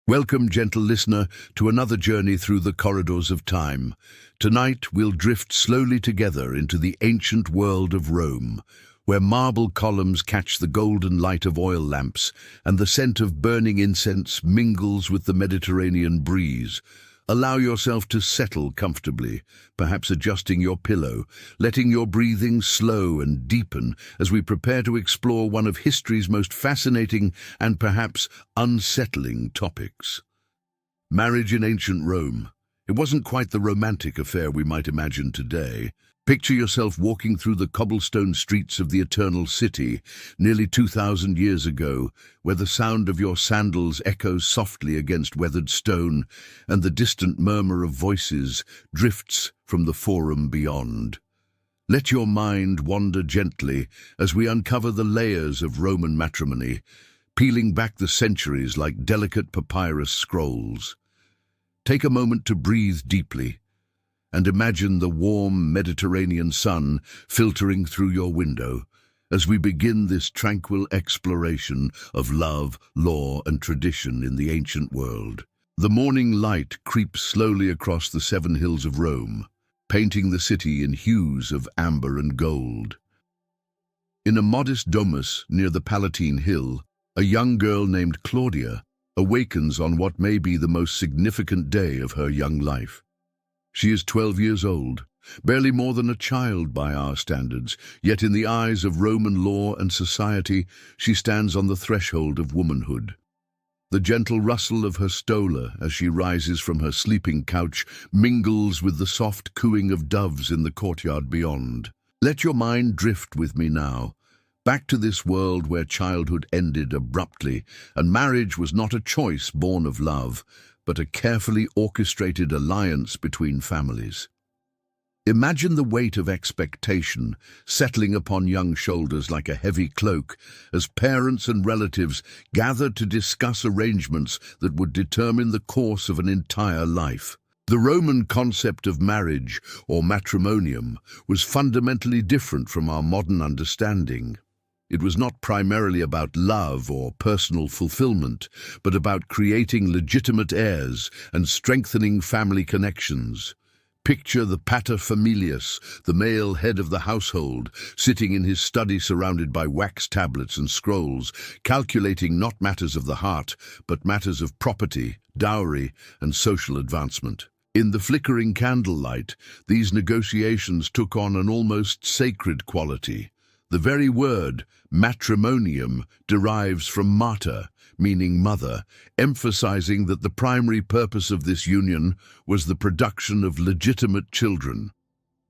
Welcome, gentle listener, to another journey through the corridors of time. Tonight, we'll drift slowly together into the ancient world of Rome, where marble columns catch the golden light of oil lamps and the scent of burning incense mingles with the Mediterranean breeze. Allow yourself to settle comfortably, perhaps adjusting your pillow, letting your breathing slow and deepen as we prepare to explore one of history's most fascinating and perhaps unsettling topics. Marriage in ancient Rome. It wasn't quite the romantic affair we might imagine today. Picture yourself walking through the cobblestone streets of the Eternal City nearly 2,000 years ago, where the sound of your sandals echoes softly against weathered stone and the distant murmur of voices drifts from the forum beyond. Let your mind wander gently as we uncover the layers of Roman matrimony, peeling back the centuries like delicate papyrus scrolls. Take a moment to breathe deeply and imagine the warm Mediterranean sun filtering through your window as we begin this tranquil exploration of love, law, and tradition in the ancient world. The morning light creeps slowly across the 7 hills of Rome, painting the city in hues of amber and gold. In a modest domus near the Palatine Hill, a young girl named Claudia awakens on what may be the most significant day of her young life. She is 12 years old, barely more than a child by our standards, yet in the eyes of Roman law and society, she stands on the threshold of womanhood. The gentle rustle of her stola as she rises from her sleeping couch mingles with the soft cooing of doves in the courtyard beyond. Let your mind drift with me now, back to this world where childhood ended abruptly, and marriage was not a choice born of love, but a carefully orchestrated alliance between families. Imagine the weight of expectation settling upon young shoulders like a heavy cloak as parents and relatives gathered to discuss arrangements that would determine the course of an entire life. The Roman concept of marriage, or matrimonium, was fundamentally different from our modern understanding. It was not primarily about love or personal fulfillment, but about creating legitimate heirs and strengthening family connections. Picture the pater familias, the male head of the household, sitting in his study surrounded by wax tablets and scrolls, calculating not matters of the heart, but matters of property, dowry, and social advancement. In the flickering candlelight, these negotiations took on an almost sacred quality. The very word, matrimonium, derives from mater, meaning mother, emphasizing that the primary purpose of this union was the production of legitimate children.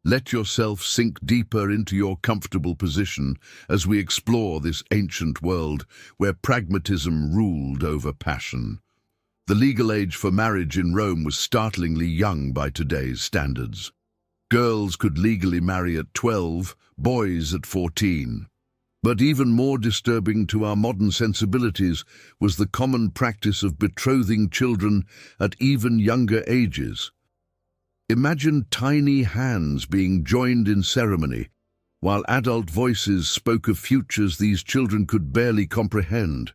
Let yourself sink deeper into your comfortable position as we explore this ancient world where pragmatism ruled over passion. The legal age for marriage in Rome was startlingly young by today's standards. Girls could legally marry at 12, boys at 14. But even more disturbing to our modern sensibilities was the common practice of betrothing children at even younger ages. Imagine tiny hands being joined in ceremony, while adult voices spoke of futures these children could barely comprehend.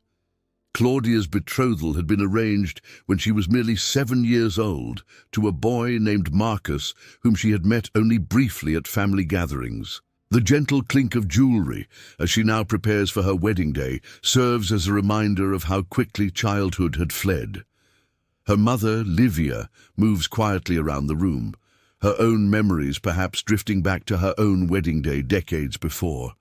Claudia's betrothal had been arranged when she was merely 7 years old to a boy named Marcus, whom she had met only briefly at family gatherings. The gentle clink of jewelry, as she now prepares for her wedding day, serves as a reminder of how quickly childhood had fled. Her mother, Livia, moves quietly around the room, her own memories perhaps drifting back to her own wedding day decades before.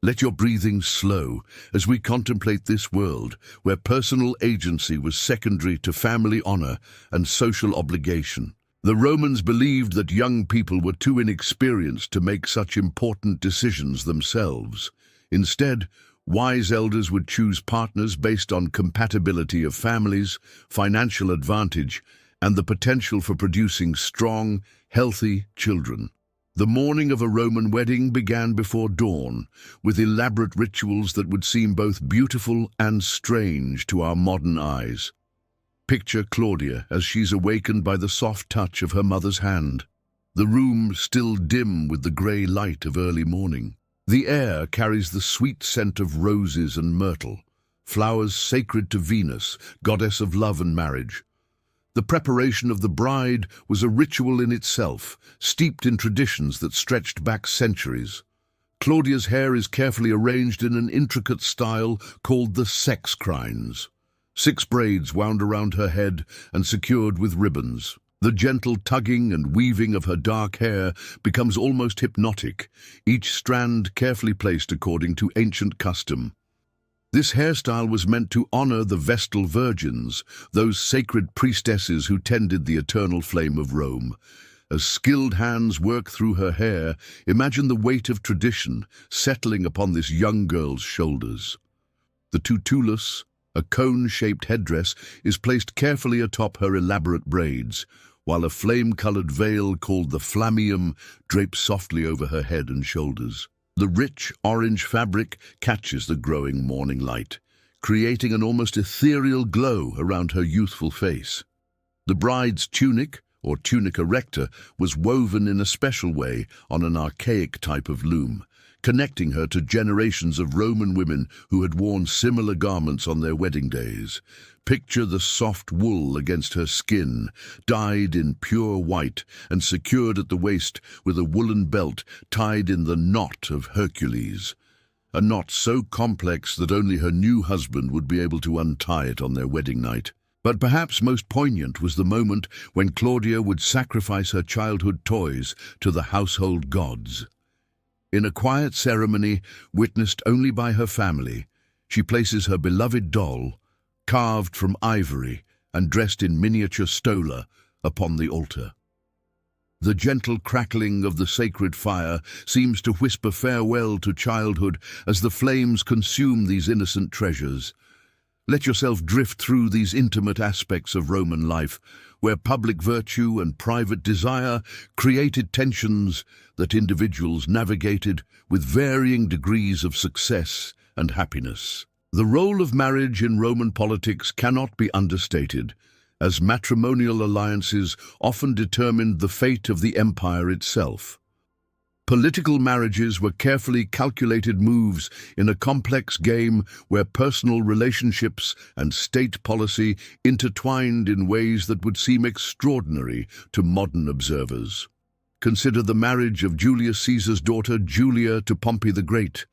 Let your breathing slow as we contemplate this world where personal agency was secondary to family honor and social obligation. The Romans believed that young people were too inexperienced to make such important decisions themselves. Instead, wise elders would choose partners based on compatibility of families, financial advantage, and the potential for producing strong, healthy children. The morning of a Roman wedding began before dawn, with elaborate rituals that would seem both beautiful and strange to our modern eyes. Picture Claudia as she's awakened by the soft touch of her mother's hand. The room still dim with the grey light of early morning. The air carries the sweet scent of roses and myrtle, flowers sacred to Venus, goddess of love and marriage. The preparation of the bride was a ritual in itself, steeped in traditions that stretched back centuries. Claudia's hair is carefully arranged in an intricate style called the sex crines. 6 braids wound around her head and secured with ribbons. The gentle tugging and weaving of her dark hair becomes almost hypnotic, each strand carefully placed according to ancient custom. This hairstyle was meant to honor the Vestal Virgins, those sacred priestesses who tended the eternal flame of Rome. As skilled hands work through her hair, imagine the weight of tradition settling upon this young girl's shoulders. The tutulus, a cone-shaped headdress, is placed carefully atop her elaborate braids, while a flame-colored veil called the flammeum drapes softly over her head and shoulders. The rich orange fabric catches the growing morning light, creating an almost ethereal glow around her youthful face. The bride's tunic, or tunica recta, was woven in a special way on an archaic type of loom, connecting her to generations of Roman women who had worn similar garments on their wedding days. Picture the soft wool against her skin, dyed in pure white and secured at the waist with a woolen belt tied in the knot of Hercules, a knot so complex that only her new husband would be able to untie it on their wedding night. But perhaps most poignant was the moment when Claudia would sacrifice her childhood toys to the household gods. In a quiet ceremony, witnessed only by her family, she places her beloved doll, carved from ivory and dressed in miniature stola, upon the altar. The gentle crackling of the sacred fire seems to whisper farewell to childhood as the flames consume these innocent treasures. Let yourself drift through these intimate aspects of Roman life, where public virtue and private desire created tensions that individuals navigated with varying degrees of success and happiness. The role of marriage in Roman politics cannot be understated, as matrimonial alliances often determined the fate of the empire itself. Political marriages were carefully calculated moves in a complex game where personal relationships and state policy intertwined in ways that would seem extraordinary to modern observers. Consider the marriage of Julius Caesar's daughter Julia to Pompey the Great,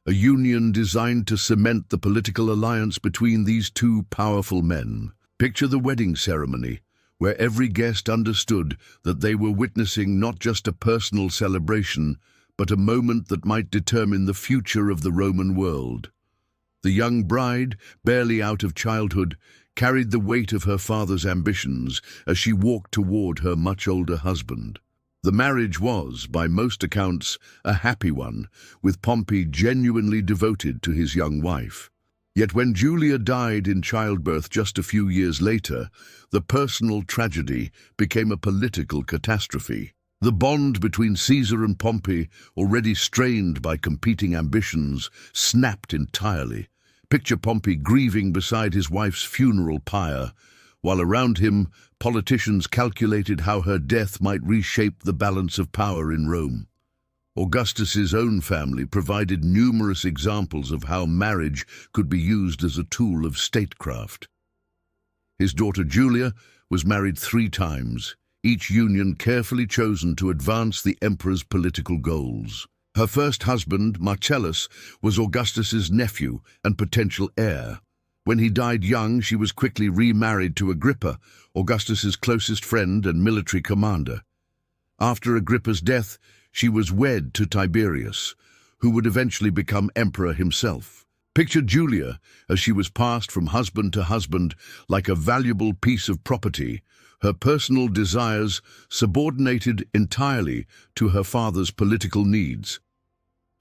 a union designed to cement the political alliance between these two powerful men. Picture the wedding ceremony, where every guest understood that they were witnessing not just a personal celebration, but a moment that might determine the future of the Roman world. The young bride, barely out of childhood, carried the weight of her father's ambitions as she walked toward her much older husband. The marriage was, by most accounts, a happy one, with Pompey genuinely devoted to his young wife. Yet when Julia died in childbirth just a few years later, the personal tragedy became a political catastrophe. The bond between Caesar and Pompey, already strained by competing ambitions, snapped entirely. Picture Pompey grieving beside his wife's funeral pyre, while around him politicians calculated how her death might reshape the balance of power in Rome. Augustus's own family provided numerous examples of how marriage could be used as a tool of statecraft. His daughter Julia was married 3 times, each union carefully chosen to advance the emperor's political goals. Her first husband, Marcellus, was Augustus's nephew and potential heir. When he died young, she was quickly remarried to Agrippa, Augustus's closest friend and military commander. After Agrippa's death, she was wed to Tiberius, who would eventually become emperor himself. Picture Julia as she was passed from husband to husband like a valuable piece of property, her personal desires subordinated entirely to her father's political needs.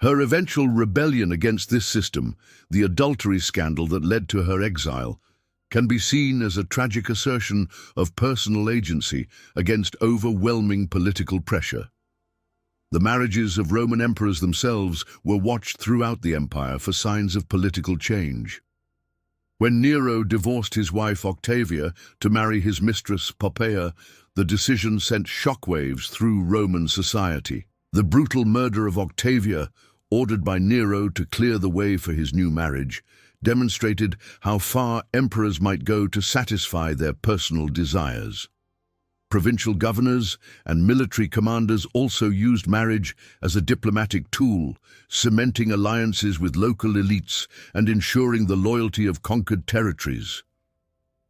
Her eventual rebellion against this system, the adultery scandal that led to her exile, can be seen as a tragic assertion of personal agency against overwhelming political pressure. The marriages of Roman emperors themselves were watched throughout the empire for signs of political change. When Nero divorced his wife Octavia to marry his mistress Poppaea, the decision sent shockwaves through Roman society. The brutal murder of Octavia, ordered by Nero to clear the way for his new marriage, demonstrated how far emperors might go to satisfy their personal desires. Provincial governors and military commanders also used marriage as a diplomatic tool, cementing alliances with local elites and ensuring the loyalty of conquered territories.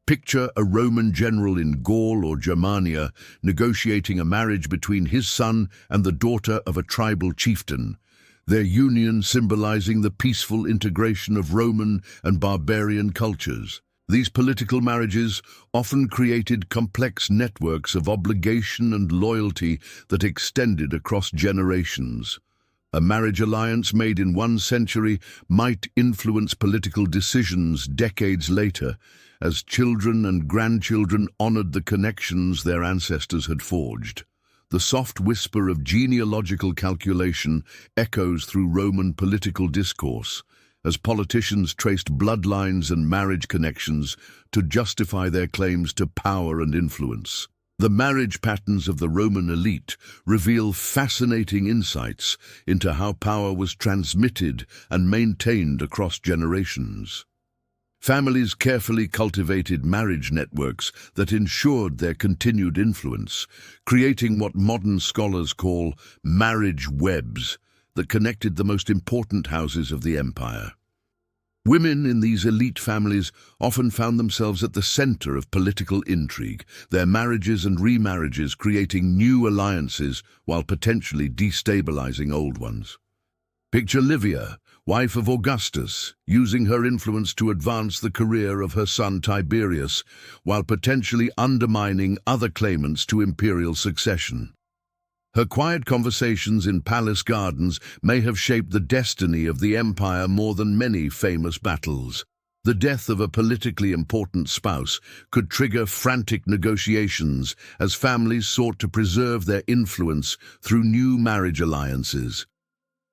Picture a Roman general in Gaul or Germania negotiating a marriage between his son and the daughter of a tribal chieftain, their union symbolizing the peaceful integration of Roman and barbarian cultures. These political marriages often created complex networks of obligation and loyalty that extended across generations. A marriage alliance made in one century might influence political decisions decades later, as children and grandchildren honored the connections their ancestors had forged. The soft whisper of genealogical calculation echoes through Roman political discourse, as politicians traced bloodlines and marriage connections to justify their claims to power and influence. The marriage patterns of the Roman elite reveal fascinating insights into how power was transmitted and maintained across generations. Families carefully cultivated marriage networks that ensured their continued influence, creating what modern scholars call marriage webs that connected the most important houses of the empire. Women in these elite families often found themselves at the center of political intrigue, their marriages and remarriages creating new alliances while potentially destabilizing old ones. Picture Livia, wife of Augustus, using her influence to advance the career of her son Tiberius, while potentially undermining other claimants to imperial succession. Her quiet conversations in palace gardens may have shaped the destiny of the empire more than many famous battles. The death of a politically important spouse could trigger frantic negotiations as families sought to preserve their influence through new marriage alliances.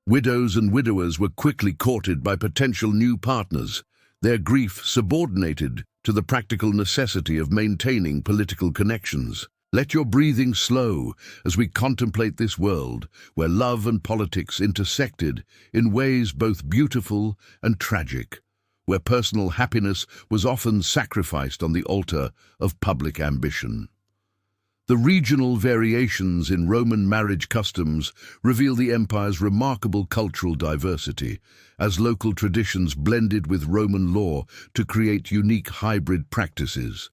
Widows and widowers were quickly courted by potential new partners, their grief subordinated to the practical necessity of maintaining political connections. Let your breathing slow as we contemplate this world where love and politics intersected in ways both beautiful and tragic, where personal happiness was often sacrificed on the altar of public ambition. The regional variations in Roman marriage customs reveal the empire's remarkable cultural diversity, as local traditions blended with Roman law to create unique hybrid practices.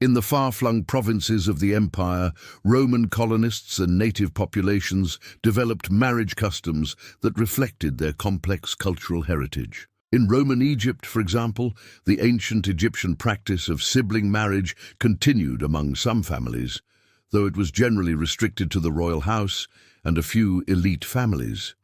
In the far-flung provinces of the empire, Roman colonists and native populations developed marriage customs that reflected their complex cultural heritage. In Roman Egypt, for example, the ancient Egyptian practice of sibling marriage continued among some families, though it was generally restricted to the royal house and a few elite families.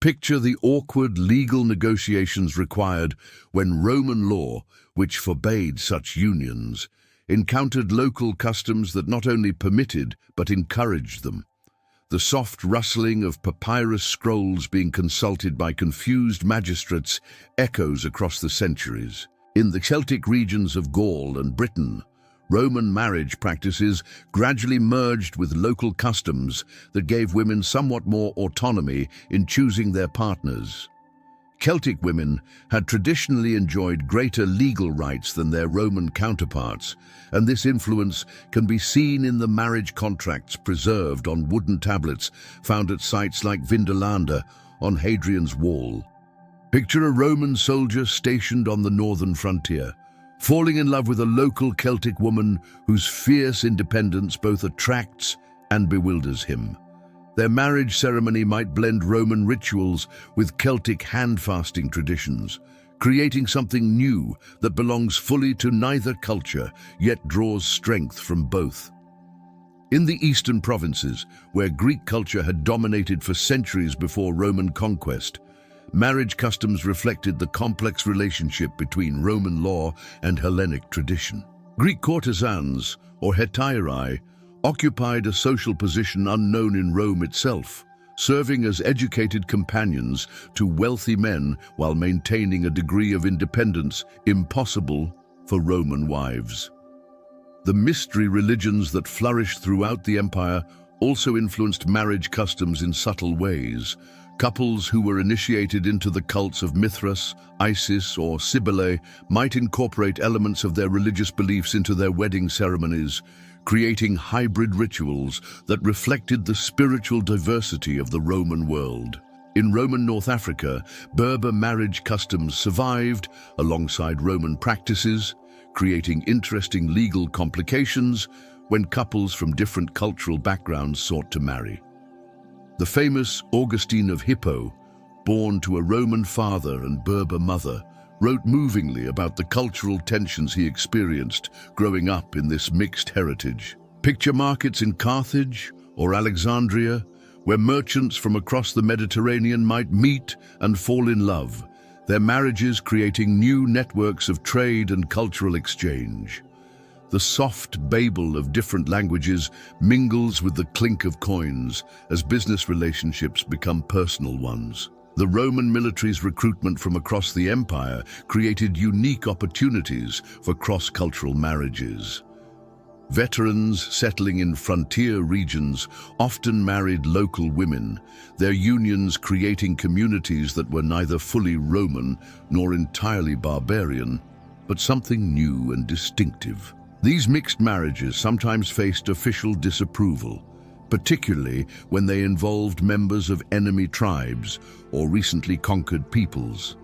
Picture the awkward legal negotiations required when Roman law, which forbade such unions, encountered local customs that not only permitted but encouraged them. The soft rustling of papyrus scrolls being consulted by confused magistrates echoes across the centuries. In the Celtic regions of Gaul and Britain, Roman marriage practices gradually merged with local customs that gave women somewhat more autonomy in choosing their partners. Celtic women had traditionally enjoyed greater legal rights than their Roman counterparts, and this influence can be seen in the marriage contracts preserved on wooden tablets found at sites like Vindolanda on Hadrian's Wall. Picture a Roman soldier stationed on the northern frontier, falling in love with a local Celtic woman whose fierce independence both attracts and bewilders him. Their marriage ceremony might blend Roman rituals with Celtic hand-fasting traditions, creating something new that belongs fully to neither culture, yet draws strength from both. In the eastern provinces, where Greek culture had dominated for centuries before Roman conquest, marriage customs reflected the complex relationship between Roman law and Hellenic tradition. Greek courtesans, or hetairai, occupied a social position unknown in Rome itself, serving as educated companions to wealthy men while maintaining a degree of independence impossible for Roman wives. The mystery religions that flourished throughout the empire also influenced marriage customs in subtle ways. Couples who were initiated into the cults of Mithras, Isis, or Cybele might incorporate elements of their religious beliefs into their wedding ceremonies, creating hybrid rituals that reflected the spiritual diversity of the Roman world. In Roman North Africa, Berber marriage customs survived alongside Roman practices, creating interesting legal complications when couples from different cultural backgrounds sought to marry. The famous Augustine of Hippo, born to a Roman father and Berber mother, wrote movingly about the cultural tensions he experienced growing up in this mixed heritage. Picture markets in Carthage or Alexandria, where merchants from across the Mediterranean might meet and fall in love, their marriages creating new networks of trade and cultural exchange. The soft babel of different languages mingles with the clink of coins as business relationships become personal ones. The Roman military's recruitment from across the empire created unique opportunities for cross-cultural marriages. Veterans settling in frontier regions often married local women, their unions creating communities that were neither fully Roman nor entirely barbarian, but something new and distinctive. These mixed marriages sometimes faced official disapproval, particularly when they involved members of enemy tribes or recently conquered peoples.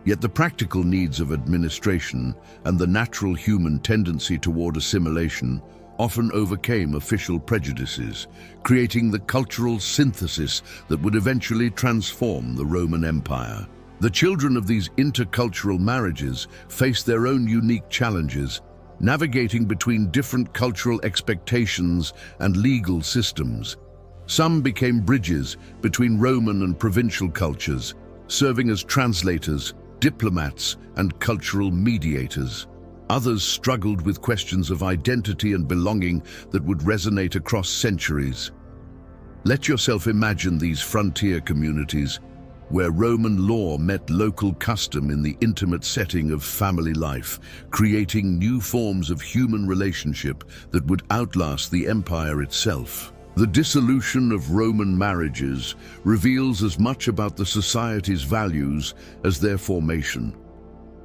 Yet the practical needs of administration and the natural human tendency toward assimilation often overcame official prejudices, creating the cultural synthesis that would eventually transform the Roman Empire. The children of these intercultural marriages faced their own unique challenges, navigating between different cultural expectations and legal systems. Some became bridges between Roman and provincial cultures, serving as translators, diplomats, and cultural mediators. Others struggled with questions of identity and belonging that would resonate across centuries. Let yourself imagine these frontier communities, where Roman law met local custom in the intimate setting of family life, creating new forms of human relationship that would outlast the empire itself. The dissolution of Roman marriages reveals as much about the society's values as their formation.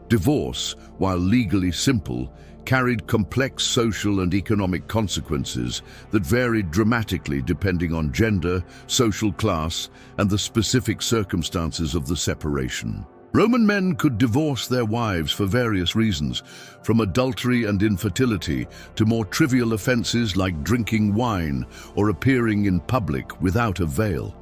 Divorce, while legally simple, carried complex social and economic consequences that varied dramatically depending on gender, social class, and the specific circumstances of the separation. Roman men could divorce their wives for various reasons, from adultery and infertility to more trivial offenses like drinking wine or appearing in public without a veil.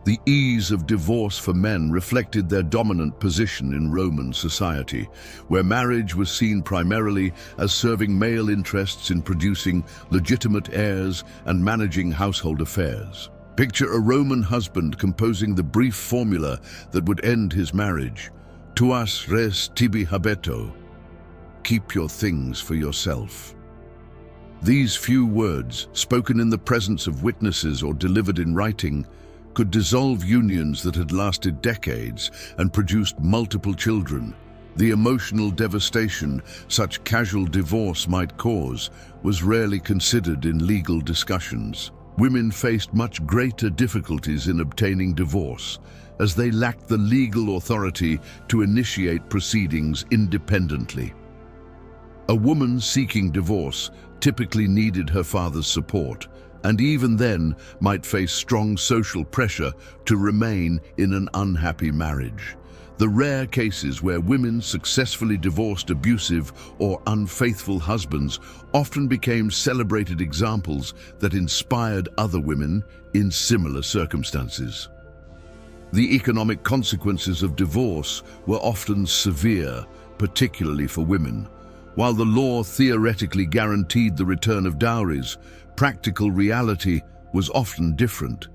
The ease of divorce for men reflected their dominant position in Roman society, where marriage was seen primarily as serving male interests in producing legitimate heirs and managing household affairs. Picture a Roman husband composing the brief formula that would end his marriage: tuas res tibi habeto. Keep your things for yourself. These few words, spoken in the presence of witnesses or delivered in writing, could dissolve unions that had lasted decades and produced multiple children. The emotional devastation such casual divorce might cause was rarely considered in legal discussions. Women faced much greater difficulties in obtaining divorce, as they lacked the legal authority to initiate proceedings independently. A woman seeking divorce typically needed her father's support, and even then might face strong social pressure to remain in an unhappy marriage. The rare cases where women successfully divorced abusive or unfaithful husbands often became celebrated examples that inspired other women in similar circumstances. The economic consequences of divorce were often severe, particularly for women. While the law theoretically guaranteed the return of dowries, practical reality was often different.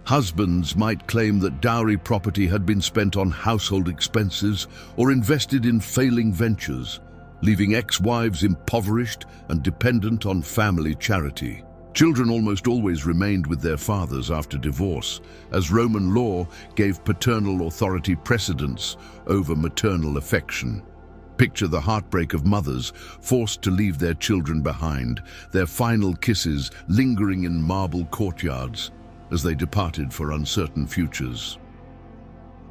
Husbands might claim that dowry property had been spent on household expenses or invested in failing ventures, leaving ex-wives impoverished and dependent on family charity. Children almost always remained with their fathers after divorce, as Roman law gave paternal authority precedence over maternal affection. Picture the heartbreak of mothers forced to leave their children behind, their final kisses lingering in marble courtyards as they departed for uncertain futures.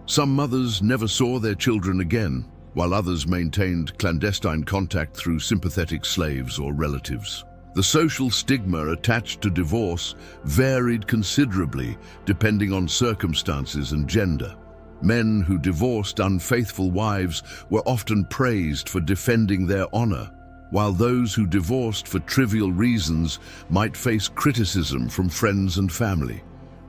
Some mothers never saw their children again, while others maintained clandestine contact through sympathetic slaves or relatives. The social stigma attached to divorce varied considerably depending on circumstances and gender. Men who divorced unfaithful wives were often praised for defending their honor, while those who divorced for trivial reasons might face criticism from friends and family.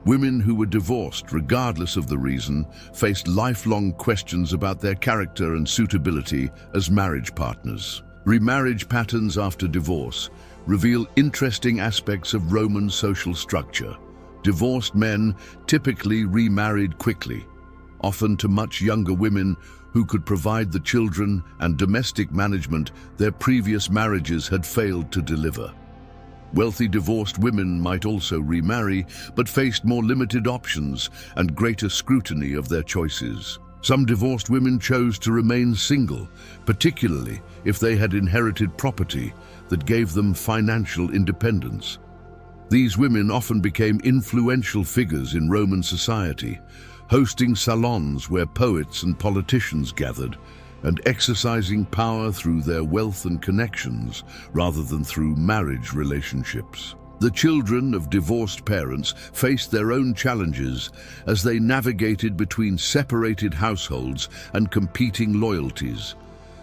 Women who were divorced, regardless of the reason, faced lifelong questions about their character and suitability as marriage partners. Remarriage patterns after divorce reveal interesting aspects of Roman social structure. Divorced men typically remarried quickly, often to much younger women who could provide the children and domestic management their previous marriages had failed to deliver. Wealthy divorced women might also remarry, but faced more limited options and greater scrutiny of their choices. Some divorced women chose to remain single, particularly if they had inherited property that gave them financial independence. These women often became influential figures in Roman society, hosting salons where poets and politicians gathered, and exercising power through their wealth and connections rather than through marriage relationships. The children of divorced parents faced their own challenges as they navigated between separated households and competing loyalties.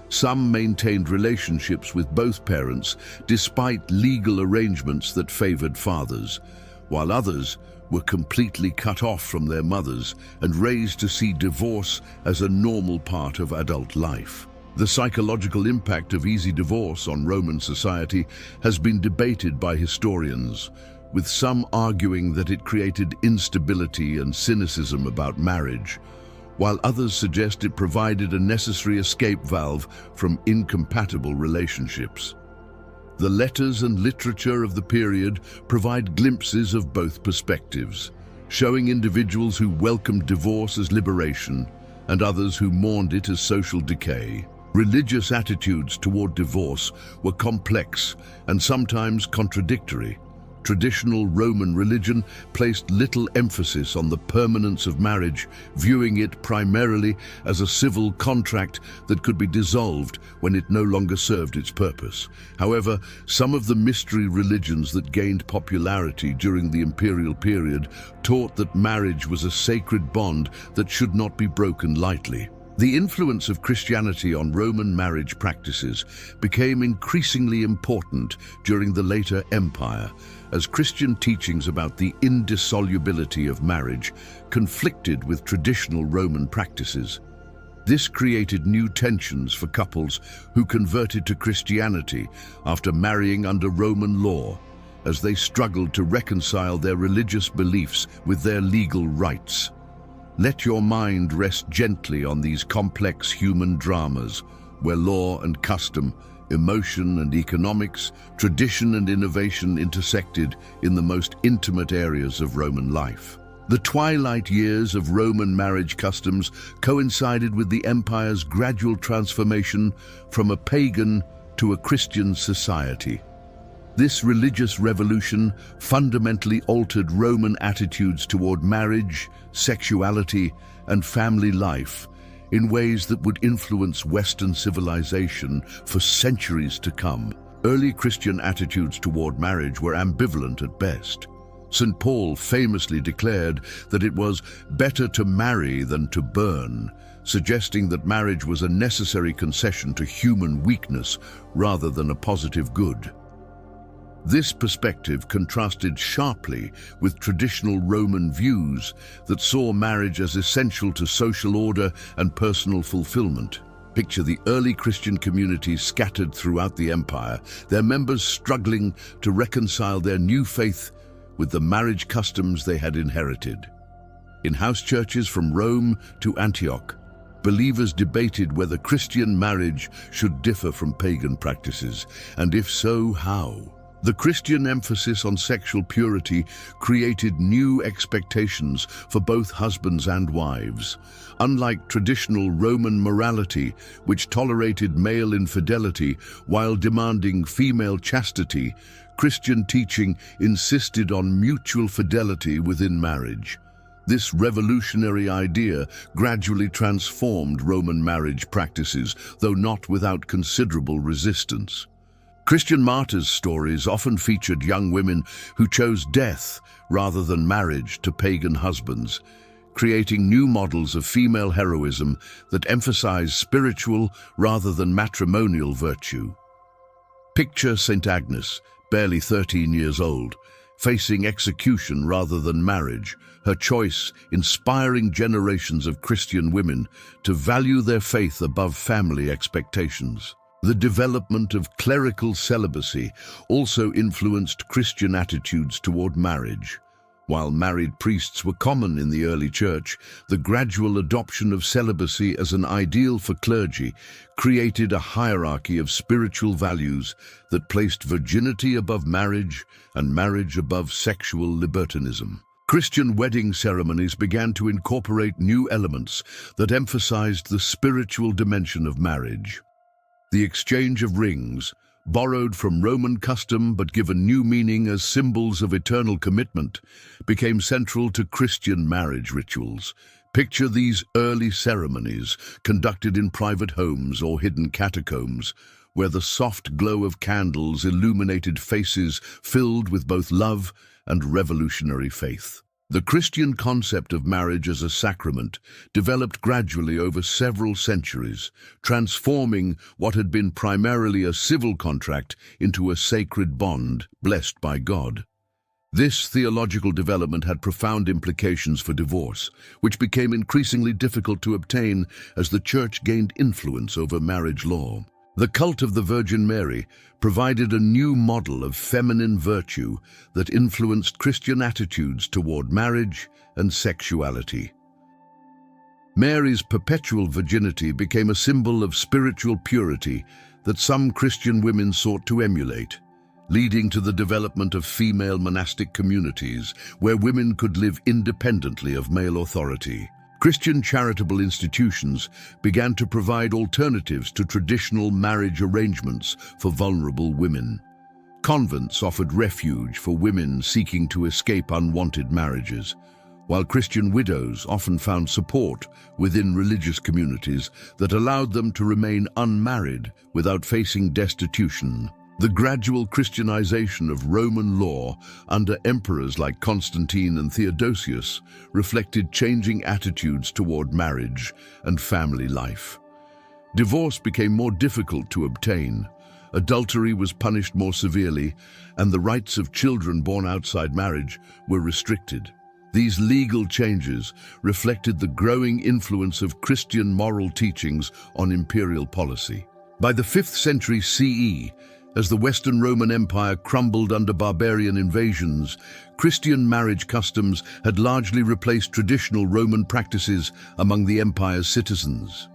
Some maintained relationships with both parents despite legal arrangements that favored fathers, while others were completely cut off from their mothers and raised to see divorce as a normal part of adult life. The psychological impact of easy divorce on Roman society has been debated by historians, with some arguing that it created instability and cynicism about marriage, while others suggest it provided a necessary escape valve from incompatible relationships. The letters and literature of the period provide glimpses of both perspectives, showing individuals who welcomed divorce as liberation and others who mourned it as social decay. Religious attitudes toward divorce were complex and sometimes contradictory. Traditional Roman religion placed little emphasis on the permanence of marriage, viewing it primarily as a civil contract that could be dissolved when it no longer served its purpose. However, some of the mystery religions that gained popularity during the imperial period taught that marriage was a sacred bond that should not be broken lightly. The influence of Christianity on Roman marriage practices became increasingly important during the later empire, as Christian teachings about the indissolubility of marriage conflicted with traditional Roman practices. This created new tensions for couples who converted to Christianity after marrying under Roman law, as they struggled to reconcile their religious beliefs with their legal rights. Let your mind rest gently on these complex human dramas, where law and custom, emotion and economics, tradition and innovation intersected in the most intimate areas of Roman life. The twilight years of Roman marriage customs coincided with the empire's gradual transformation from a pagan to a Christian society. This religious revolution fundamentally altered Roman attitudes toward marriage, sexuality, and family life in ways that would influence Western civilization for centuries to come. Early Christian attitudes toward marriage were ambivalent at best. St. Paul famously declared that it was better to marry than to burn, suggesting that marriage was a necessary concession to human weakness rather than a positive good. This perspective contrasted sharply with traditional Roman views that saw marriage as essential to social order and personal fulfillment. Picture the early Christian communities scattered throughout the empire, their members struggling to reconcile their new faith with the marriage customs they had inherited. In house churches from Rome to Antioch, believers debated whether Christian marriage should differ from pagan practices, and if so, how. The Christian emphasis on sexual purity created new expectations for both husbands and wives. Unlike traditional Roman morality, which tolerated male infidelity while demanding female chastity, Christian teaching insisted on mutual fidelity within marriage. This revolutionary idea gradually transformed Roman marriage practices, though not without considerable resistance. Christian martyrs' stories often featured young women who chose death rather than marriage to pagan husbands, creating new models of female heroism that emphasize spiritual rather than matrimonial virtue. Picture St. Agnes, barely 13 years old, facing execution rather than marriage, her choice inspiring generations of Christian women to value their faith above family expectations. The development of clerical celibacy also influenced Christian attitudes toward marriage. While married priests were common in the early church, the gradual adoption of celibacy as an ideal for clergy created a hierarchy of spiritual values that placed virginity above marriage and marriage above sexual libertinism. Christian wedding ceremonies began to incorporate new elements that emphasized the spiritual dimension of marriage. The exchange of rings, borrowed from Roman custom but given new meaning as symbols of eternal commitment, became central to Christian marriage rituals. Picture these early ceremonies conducted in private homes or hidden catacombs, where the soft glow of candles illuminated faces filled with both love and revolutionary faith. The Christian concept of marriage as a sacrament developed gradually over several centuries, transforming what had been primarily a civil contract into a sacred bond blessed by God. This theological development had profound implications for divorce, which became increasingly difficult to obtain as the Church gained influence over marriage law. The cult of the Virgin Mary provided a new model of feminine virtue that influenced Christian attitudes toward marriage and sexuality. Mary's perpetual virginity became a symbol of spiritual purity that some Christian women sought to emulate, leading to the development of female monastic communities where women could live independently of male authority. Christian charitable institutions began to provide alternatives to traditional marriage arrangements for vulnerable women. Convents offered refuge for women seeking to escape unwanted marriages, while Christian widows often found support within religious communities that allowed them to remain unmarried without facing destitution. The gradual Christianization of Roman law under emperors like Constantine and Theodosius reflected changing attitudes toward marriage and family life. Divorce became more difficult to obtain, adultery was punished more severely, and the rights of children born outside marriage were restricted. These legal changes reflected the growing influence of Christian moral teachings on imperial policy. By the 5th century CE, as the Western Roman Empire crumbled under barbarian invasions, Christian marriage customs had largely replaced traditional Roman practices among the empire's citizens.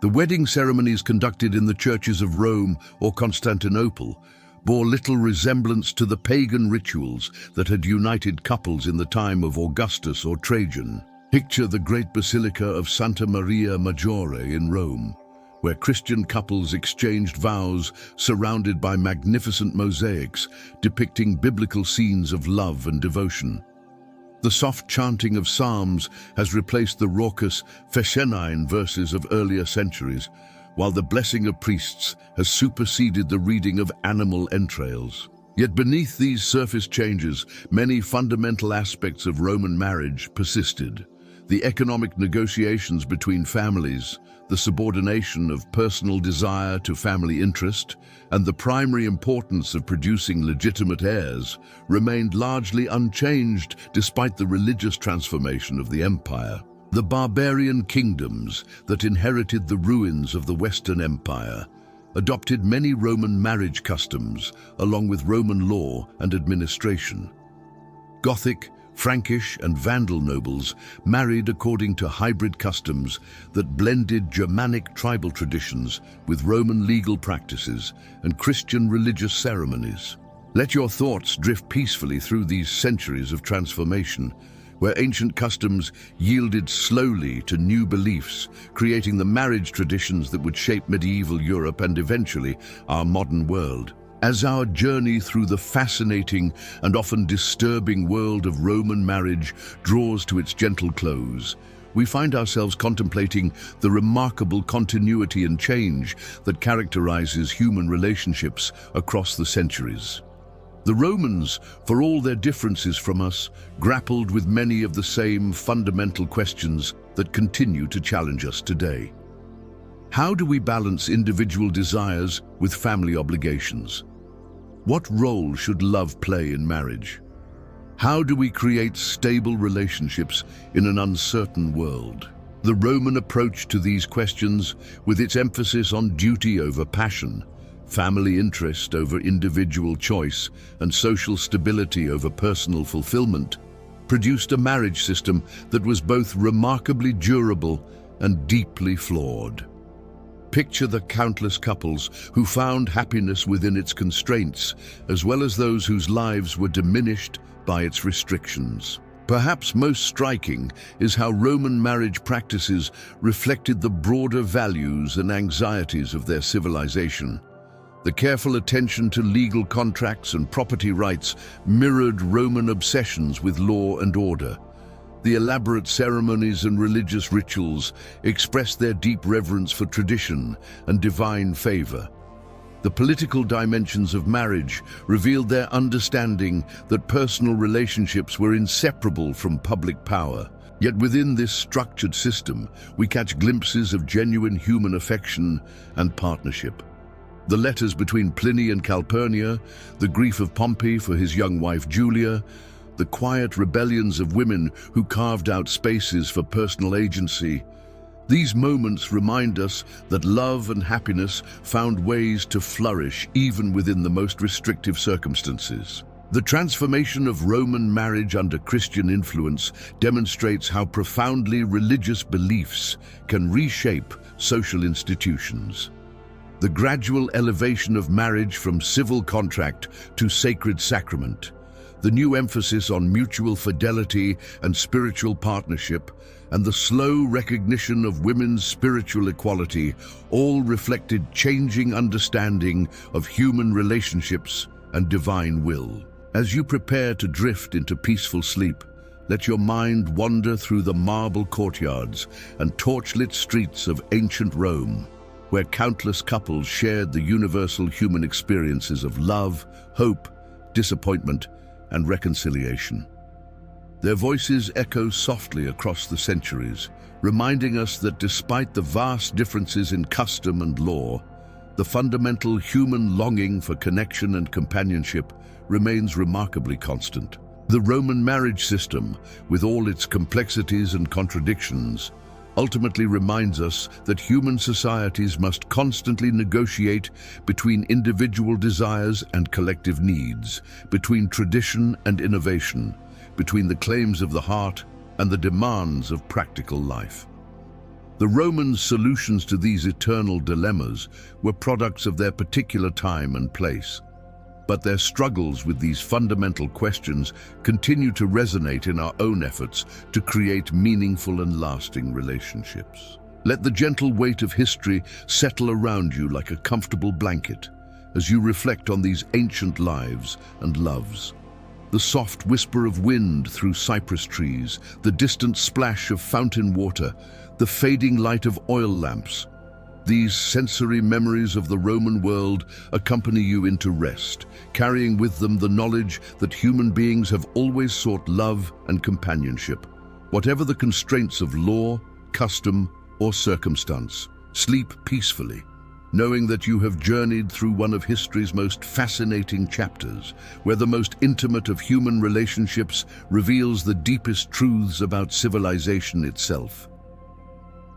The wedding ceremonies conducted in the churches of Rome or Constantinople bore little resemblance to the pagan rituals that had united couples in the time of Augustus or Trajan. Picture the great Basilica of Santa Maria Maggiore in Rome, where Christian couples exchanged vows surrounded by magnificent mosaics depicting biblical scenes of love and devotion. The soft chanting of psalms has replaced the raucous Fescennine verses of earlier centuries, while the blessing of priests has superseded the reading of animal entrails. Yet beneath these surface changes, many fundamental aspects of Roman marriage persisted. The economic negotiations between families, the subordination of personal desire to family interest, and the primary importance of producing legitimate heirs remained largely unchanged despite the religious transformation of the empire. The barbarian kingdoms that inherited the ruins of the Western Empire adopted many Roman marriage customs along with Roman law and administration. Gothic, Frankish and Vandal nobles married according to hybrid customs that blended Germanic tribal traditions with Roman legal practices and Christian religious ceremonies. Let your thoughts drift peacefully through these centuries of transformation, where ancient customs yielded slowly to new beliefs, creating the marriage traditions that would shape medieval Europe and eventually our modern world. As our journey through the fascinating and often disturbing world of Roman marriage draws to its gentle close, we find ourselves contemplating the remarkable continuity and change that characterizes human relationships across the centuries. The Romans, for all their differences from us, grappled with many of the same fundamental questions that continue to challenge us today. How do we balance individual desires with family obligations? What role should love play in marriage? How do we create stable relationships in an uncertain world? The Roman approach to these questions, with its emphasis on duty over passion, family interest over individual choice, and social stability over personal fulfillment, produced a marriage system that was both remarkably durable and deeply flawed. Picture the countless couples who found happiness within its constraints, as well as those whose lives were diminished by its restrictions. Perhaps most striking is how Roman marriage practices reflected the broader values and anxieties of their civilization. The careful attention to legal contracts and property rights mirrored Roman obsessions with law and order. The elaborate ceremonies and religious rituals expressed their deep reverence for tradition and divine favor. The political dimensions of marriage revealed their understanding that personal relationships were inseparable from public power. Yet within this structured system, we catch glimpses of genuine human affection and partnership. The letters between Pliny and Calpurnia, the grief of Pompey for his young wife Julia, the quiet rebellions of women who carved out spaces for personal agency. These moments remind us that love and happiness found ways to flourish even within the most restrictive circumstances. The transformation of Roman marriage under Christian influence demonstrates how profoundly religious beliefs can reshape social institutions. The gradual elevation of marriage from civil contract to sacred sacrament, the new emphasis on mutual fidelity and spiritual partnership, and the slow recognition of women's spiritual equality all reflected changing understanding of human relationships and divine will. As you prepare to drift into peaceful sleep, let your mind wander through the marble courtyards and torchlit streets of ancient Rome, where countless couples shared the universal human experiences of love, hope, disappointment, and reconciliation. Their voices echo softly across the centuries, reminding us that despite the vast differences in custom and law, the fundamental human longing for connection and companionship remains remarkably constant. The Roman marriage system, with all its complexities and contradictions, ultimately reminds us that human societies must constantly negotiate between individual desires and collective needs, between tradition and innovation, between the claims of the heart and the demands of practical life. The Romans' solutions to these eternal dilemmas were products of their particular time and place. But their struggles with these fundamental questions continue to resonate in our own efforts to create meaningful and lasting relationships. Let the gentle weight of history settle around you like a comfortable blanket as you reflect on these ancient lives and loves. The soft whisper of wind through cypress trees, the distant splash of fountain water, the fading light of oil lamps. These sensory memories of the Roman world accompany you into rest, carrying with them the knowledge that human beings have always sought love and companionship. Whatever the constraints of law, custom, or circumstance, sleep peacefully, knowing that you have journeyed through one of history's most fascinating chapters, where the most intimate of human relationships reveals the deepest truths about civilization itself.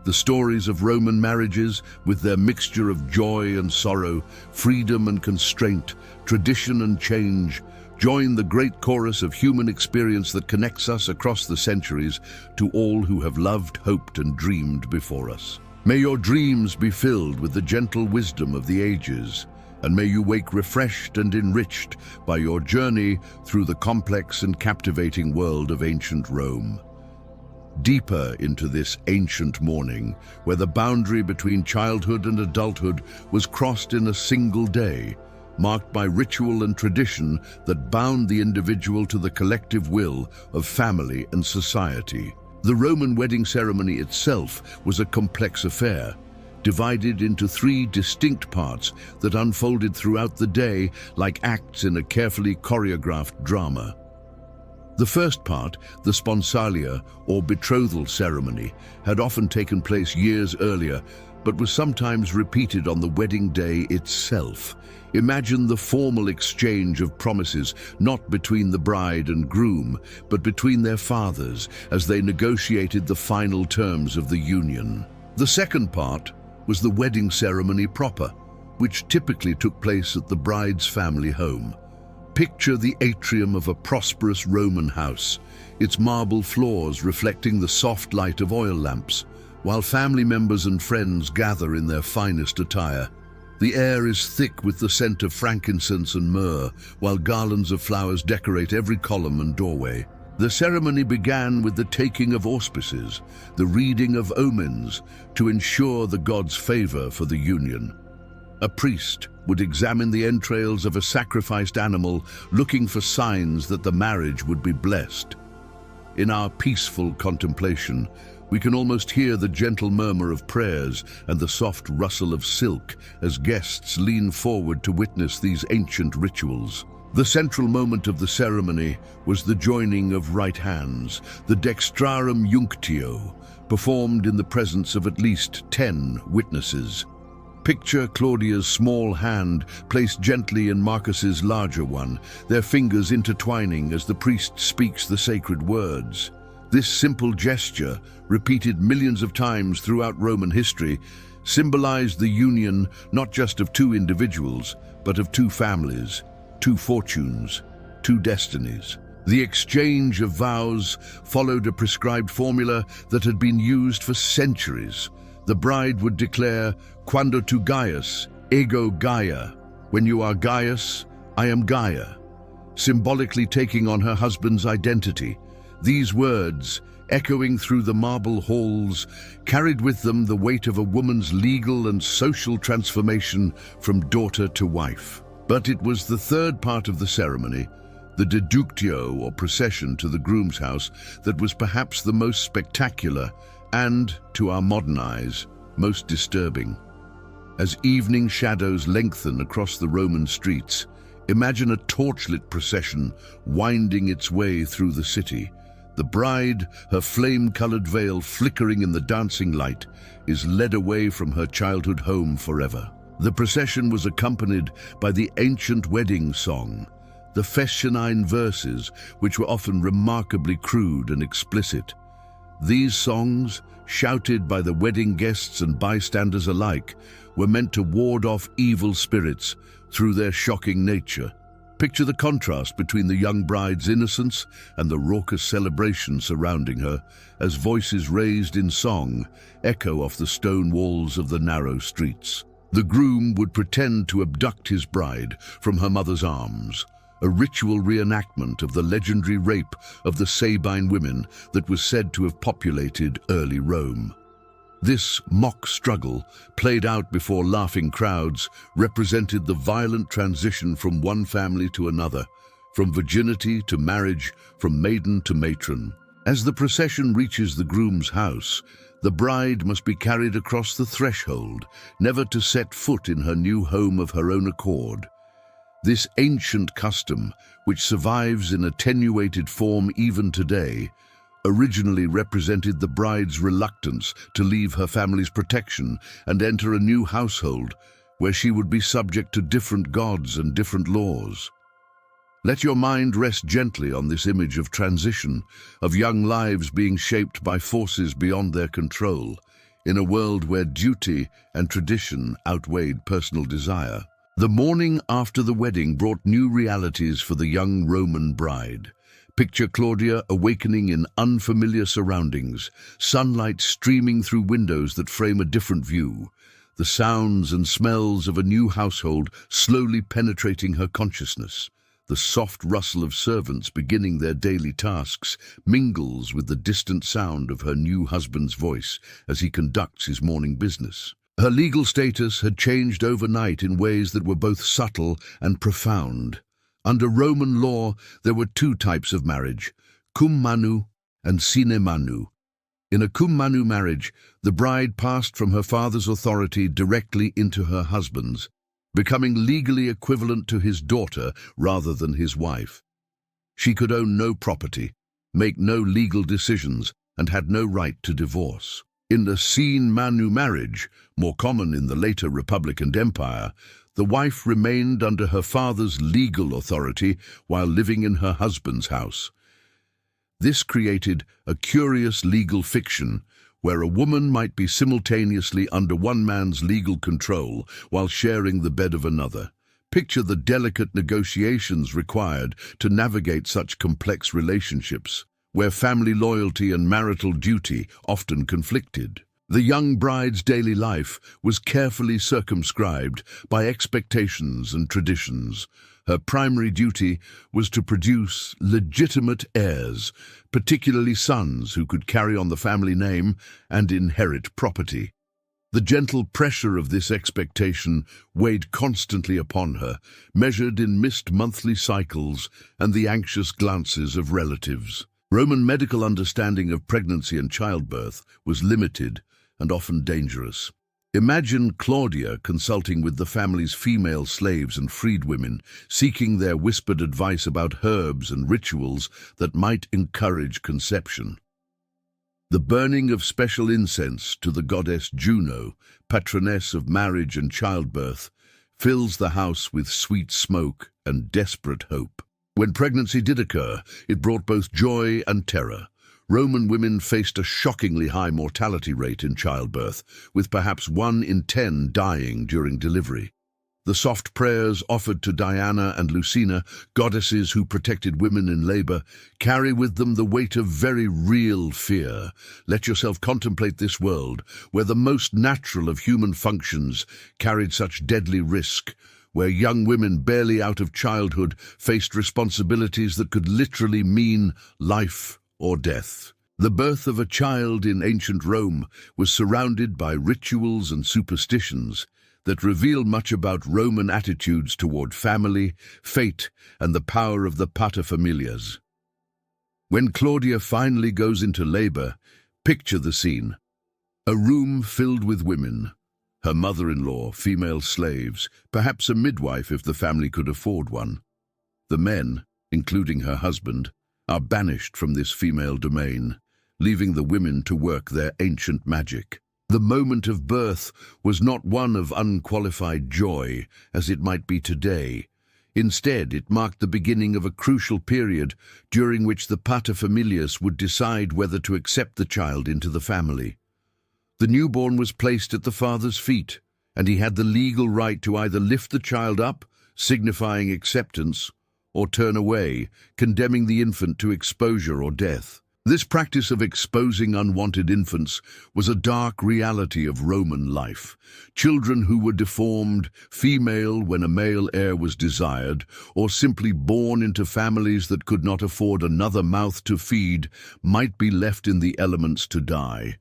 The stories of Roman marriages, with their mixture of joy and sorrow, freedom and constraint, tradition and change, join the great chorus of human experience that connects us across the centuries to all who have loved, hoped, and dreamed before us. May your dreams be filled with the gentle wisdom of the ages, and may you wake refreshed and enriched by your journey through the complex and captivating world of ancient Rome. Deeper into this ancient morning, where the boundary between childhood and adulthood was crossed in a single day, marked by ritual and tradition that bound the individual to the collective will of family and society. The Roman wedding ceremony itself was a complex affair, divided into three distinct parts that unfolded throughout the day like acts in a carefully choreographed drama. The first part, the sponsalia, or betrothal ceremony, had often taken place years earlier, but was sometimes repeated on the wedding day itself. Imagine the formal exchange of promises, not between the bride and groom, but between their fathers as they negotiated the final terms of the union. The second part was the wedding ceremony proper, which typically took place at the bride's family home. Picture the atrium of a prosperous Roman house, its marble floors reflecting the soft light of oil lamps, while family members and friends gather in their finest attire. The air is thick with the scent of frankincense and myrrh, while garlands of flowers decorate every column and doorway. The ceremony began with the taking of auspices, the reading of omens, to ensure the gods' favor for the union. A priest would examine the entrails of a sacrificed animal, looking for signs that the marriage would be blessed. In our peaceful contemplation, we can almost hear the gentle murmur of prayers and the soft rustle of silk as guests lean forward to witness these ancient rituals. The central moment of the ceremony was the joining of right hands, the dextrarum junctio, performed in the presence of at least 10 witnesses. Picture Claudia's small hand placed gently in Marcus's larger one, their fingers intertwining as the priest speaks the sacred words. This simple gesture, repeated millions of times throughout Roman history, symbolized the union not just of two individuals, but of two families, two fortunes, two destinies. The exchange of vows followed a prescribed formula that had been used for centuries. The bride would declare, "Quando tu Gaius, ego Gaia." When you are Gaius, I am Gaia, symbolically taking on her husband's identity. These words, echoing through the marble halls, carried with them the weight of a woman's legal and social transformation from daughter to wife. But it was the third part of the ceremony, the deductio or procession to the groom's house, that was perhaps the most spectacular and, to our modern eyes, most disturbing. As evening shadows lengthen across the Roman streets, imagine a torchlit procession winding its way through the city. The bride, her flame-colored veil flickering in the dancing light, is led away from her childhood home forever. The procession was accompanied by the ancient wedding song, the Fescennine verses, which were often remarkably crude and explicit. These songs, shouted by the wedding guests and bystanders alike, were meant to ward off evil spirits through their shocking nature. Picture the contrast between the young bride's innocence and the raucous celebration surrounding her, as voices raised in song echo off the stone walls of the narrow streets. The groom would pretend to abduct his bride from her mother's arms, a ritual reenactment of the legendary rape of the Sabine women that was said to have populated early Rome. This mock struggle, played out before laughing crowds, represented the violent transition from one family to another, from virginity to marriage, from maiden to matron. As the procession reaches the groom's house, the bride must be carried across the threshold, never to set foot in her new home of her own accord. This ancient custom, which survives in attenuated form even today, originally represented the bride's reluctance to leave her family's protection and enter a new household where she would be subject to different gods and different laws. Let your mind rest gently on this image of transition, of young lives being shaped by forces beyond their control, in a world where duty and tradition outweighed personal desire. The morning after the wedding brought new realities for the young Roman bride. Picture Claudia awakening in unfamiliar surroundings, sunlight streaming through windows that frame a different view, the sounds and smells of a new household slowly penetrating her consciousness. The soft rustle of servants beginning their daily tasks mingles with the distant sound of her new husband's voice as he conducts his morning business. Her legal status had changed overnight in ways that were both subtle and profound. Under Roman law, there were two types of marriage, cum manu and sine manu. In a cum manu marriage, the bride passed from her father's authority directly into her husband's, becoming legally equivalent to his daughter rather than his wife. She could own no property, make no legal decisions, and had no right to divorce. In the sine manu marriage, more common in the later Republic and Empire, the wife remained under her father's legal authority while living in her husband's house. This created a curious legal fiction where a woman might be simultaneously under one man's legal control while sharing the bed of another. Picture the delicate negotiations required to navigate such complex relationships, where family loyalty and marital duty often conflicted. The young bride's daily life was carefully circumscribed by expectations and traditions. Her primary duty was to produce legitimate heirs, particularly sons who could carry on the family name and inherit property. The gentle pressure of this expectation weighed constantly upon her, measured in missed monthly cycles and the anxious glances of relatives. Roman medical understanding of pregnancy and childbirth was limited and often dangerous. Imagine Claudia consulting with the family's female slaves and freedwomen, seeking their whispered advice about herbs and rituals that might encourage conception. The burning of special incense to the goddess Juno, patroness of marriage and childbirth, fills the house with sweet smoke and desperate hope. When pregnancy did occur, it brought both joy and terror. Roman women faced a shockingly high mortality rate in childbirth, with perhaps 1 in 10 dying during delivery. The soft prayers offered to Diana and Lucina, goddesses who protected women in labor, carry with them the weight of very real fear. Let yourself contemplate this world, where the most natural of human functions carried such deadly risk, where young women barely out of childhood faced responsibilities that could literally mean life or death. The birth of a child in ancient Rome was surrounded by rituals and superstitions that reveal much about Roman attitudes toward family, fate, and the power of the paterfamilias. When Claudia finally goes into labor, picture the scene. A room filled with women, her mother-in-law, female slaves, perhaps a midwife if the family could afford one. The men, including her husband, are banished from this female domain, leaving the women to work their ancient magic. The moment of birth was not one of unqualified joy, as it might be today. Instead, it marked the beginning of a crucial period during which the paterfamilias would decide whether to accept the child into the family. The newborn was placed at the father's feet, and he had the legal right to either lift the child up, signifying acceptance, or turn away, condemning the infant to exposure or death. This practice of exposing unwanted infants was a dark reality of Roman life. Children who were deformed, female when a male heir was desired, or simply born into families that could not afford another mouth to feed, might be left in the elements to die.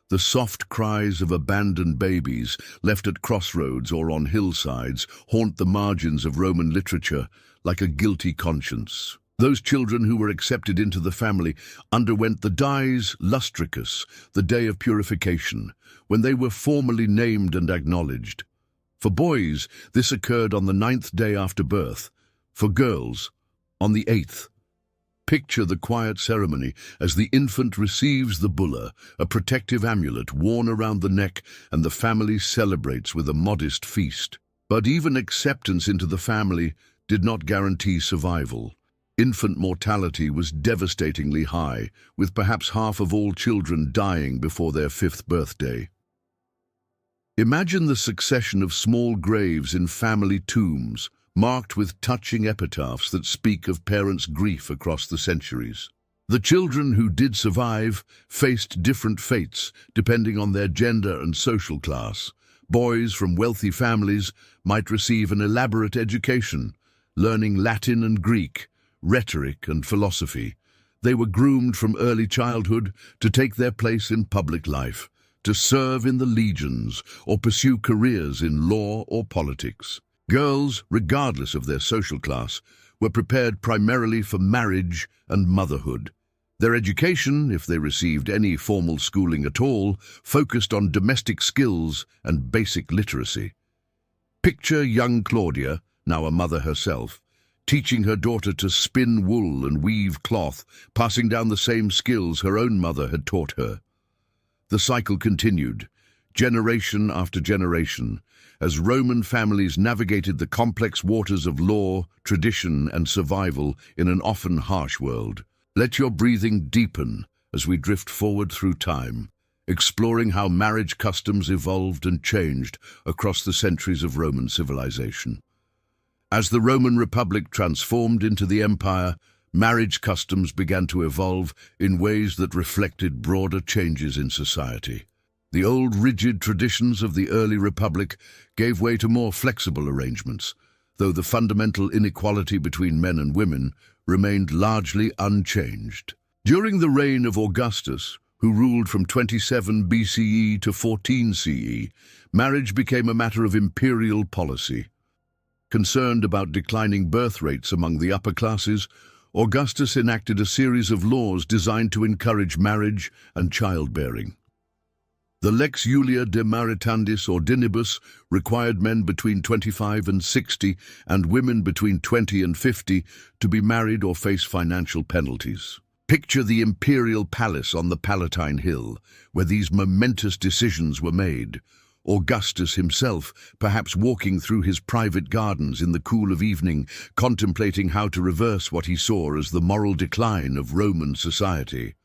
The soft cries of abandoned babies, left at crossroads or on hillsides, haunt the margins of Roman literature like a guilty conscience. Those children who were accepted into the family underwent the dies lustricus, the day of purification, when they were formally named and acknowledged. For boys, this occurred on the 9th day after birth. For girls, on the 8th. Picture the quiet ceremony as the infant receives the bulla, a protective amulet worn around the neck, and the family celebrates with a modest feast. But even acceptance into the family did not guarantee survival. Infant mortality was devastatingly high, with perhaps half of all children dying before their 5th birthday. Imagine the succession of small graves in family tombs, marked with touching epitaphs that speak of parents' grief across the centuries. The children who did survive faced different fates, depending on their gender and social class. Boys from wealthy families might receive an elaborate education, learning Latin and Greek, rhetoric and philosophy. They were groomed from early childhood to take their place in public life, to serve in the legions or pursue careers in law or politics. Girls, regardless of their social class, were prepared primarily for marriage and motherhood. Their education, if they received any formal schooling at all, focused on domestic skills and basic literacy. Picture young Claudia, now a mother herself, teaching her daughter to spin wool and weave cloth, passing down the same skills her own mother had taught her. The cycle continued, generation after generation, as Roman families navigated the complex waters of law, tradition, and survival in an often harsh world. Let your breathing deepen as we drift forward through time, exploring how marriage customs evolved and changed across the centuries of Roman civilization. As the Roman Republic transformed into the empire, marriage customs began to evolve in ways that reflected broader changes in society. The old rigid traditions of the early Republic gave way to more flexible arrangements, though the fundamental inequality between men and women remained largely unchanged. During the reign of Augustus, who ruled from 27 BCE to 14 CE, marriage became a matter of imperial policy. Concerned about declining birth rates among the upper classes, Augustus enacted a series of laws designed to encourage marriage and childbearing. The Lex Julia de Maritandis Ordinibus required men between 25 and 60 and women between 20 and 50 to be married or face financial penalties. Picture the imperial palace on the Palatine Hill, where these momentous decisions were made. Augustus himself, perhaps walking through his private gardens in the cool of evening, contemplating how to reverse what he saw as the moral decline of Roman society.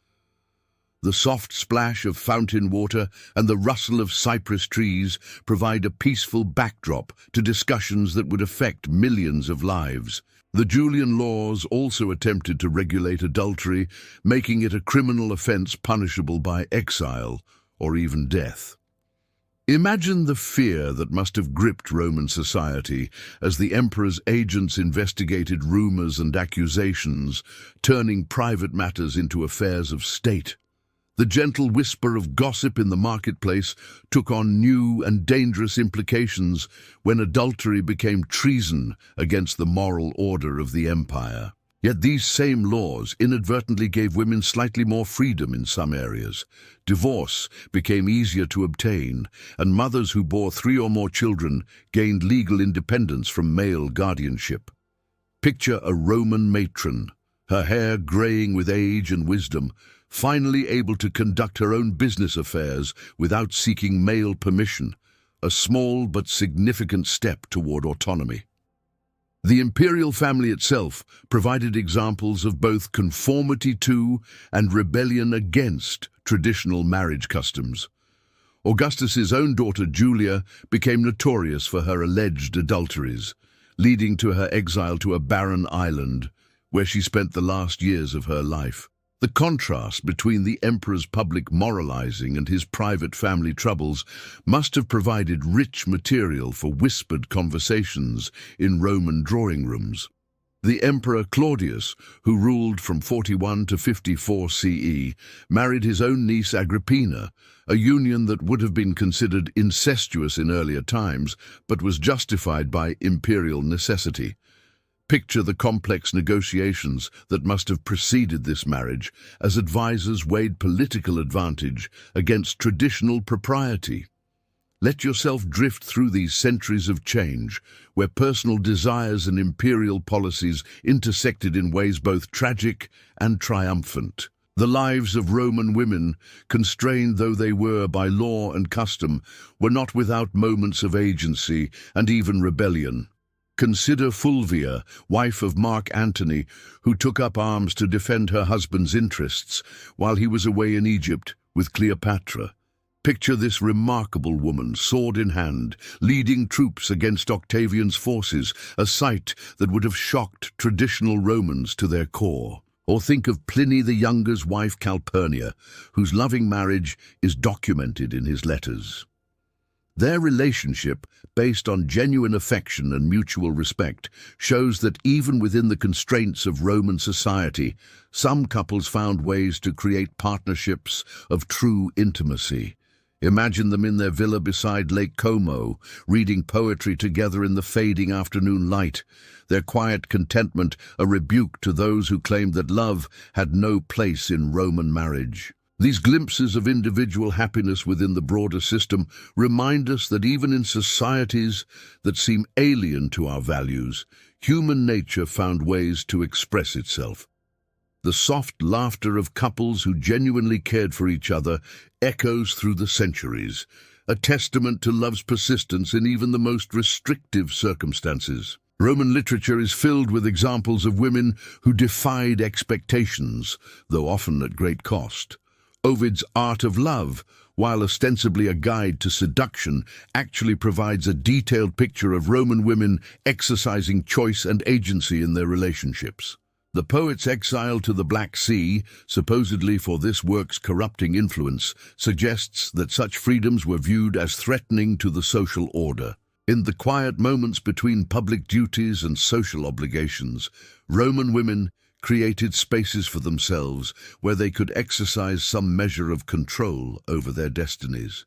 The soft splash of fountain water and the rustle of cypress trees provide a peaceful backdrop to discussions that would affect millions of lives. The Julian laws also attempted to regulate adultery, making it a criminal offense punishable by exile or even death. Imagine the fear that must have gripped Roman society as the emperor's agents investigated rumors and accusations, turning private matters into affairs of state. The gentle whisper of gossip in the marketplace took on new and dangerous implications when adultery became treason against the moral order of the empire. Yet these same laws inadvertently gave women slightly more freedom in some areas. Divorce became easier to obtain, and mothers who bore 3 or more children gained legal independence from male guardianship. Picture a Roman matron, her hair graying with age and wisdom, finally able to conduct her own business affairs without seeking male permission, a small but significant step toward autonomy. The imperial family itself provided examples of both conformity to and rebellion against traditional marriage customs. Augustus's own daughter Julia became notorious for her alleged adulteries, leading to her exile to a barren island where she spent the last years of her life. The contrast between the emperor's public moralizing and his private family troubles must have provided rich material for whispered conversations in Roman drawing rooms. The emperor Claudius, who ruled from 41 to 54 CE, married his own niece Agrippina, a union that would have been considered incestuous in earlier times, but was justified by imperial necessity. Picture the complex negotiations that must have preceded this marriage as advisors weighed political advantage against traditional propriety. Let yourself drift through these centuries of change, where personal desires and imperial policies intersected in ways both tragic and triumphant. The lives of Roman women, constrained though they were by law and custom, were not without moments of agency and even rebellion. Consider Fulvia, wife of Mark Antony, who took up arms to defend her husband's interests while he was away in Egypt with Cleopatra. Picture this remarkable woman, sword in hand, leading troops against Octavian's forces, a sight that would have shocked traditional Romans to their core. Or think of Pliny the Younger's wife Calpurnia, whose loving marriage is documented in his letters. Their relationship, based on genuine affection and mutual respect, shows that even within the constraints of Roman society, some couples found ways to create partnerships of true intimacy. Imagine them in their villa beside Lake Como, reading poetry together in the fading afternoon light, their quiet contentment a rebuke to those who claimed that love had no place in Roman marriage. These glimpses of individual happiness within the broader system remind us that even in societies that seem alien to our values, human nature found ways to express itself. The soft laughter of couples who genuinely cared for each other echoes through the centuries, a testament to love's persistence in even the most restrictive circumstances. Roman literature is filled with examples of women who defied expectations, though often at great cost. Ovid's Art of Love, while ostensibly a guide to seduction, actually provides a detailed picture of Roman women exercising choice and agency in their relationships. The poet's exile to the Black Sea, supposedly for this work's corrupting influence, suggests that such freedoms were viewed as threatening to the social order. In the quiet moments between public duties and social obligations, Roman women created spaces for themselves where they could exercise some measure of control over their destinies.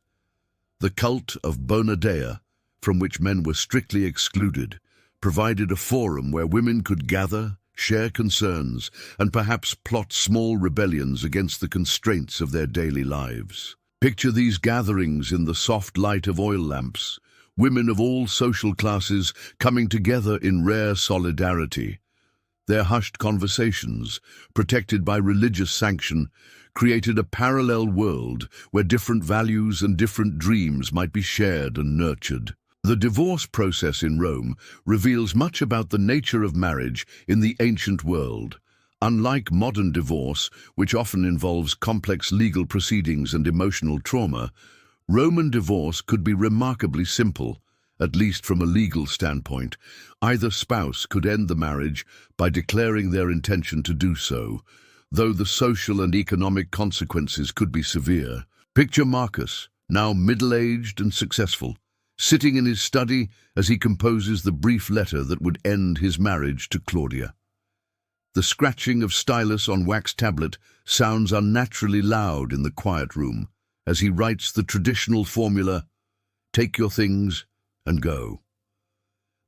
The cult of Bona Dea, from which men were strictly excluded, provided a forum where women could gather, share concerns, and perhaps plot small rebellions against the constraints of their daily lives. Picture these gatherings in the soft light of oil lamps, women of all social classes coming together in rare solidarity. Their hushed conversations, protected by religious sanction, created a parallel world where different values and different dreams might be shared and nurtured. The divorce process in Rome reveals much about the nature of marriage in the ancient world. Unlike modern divorce, which often involves complex legal proceedings and emotional trauma, Roman divorce could be remarkably simple, at least from a legal standpoint. Either spouse could end the marriage by declaring their intention to do so, though the social and economic consequences could be severe. Picture Marcus, now middle-aged and successful, sitting in his study as he composes the brief letter that would end his marriage to Claudia. The scratching of stylus on wax tablet sounds unnaturally loud in the quiet room as he writes the traditional formula, "Take your things and go."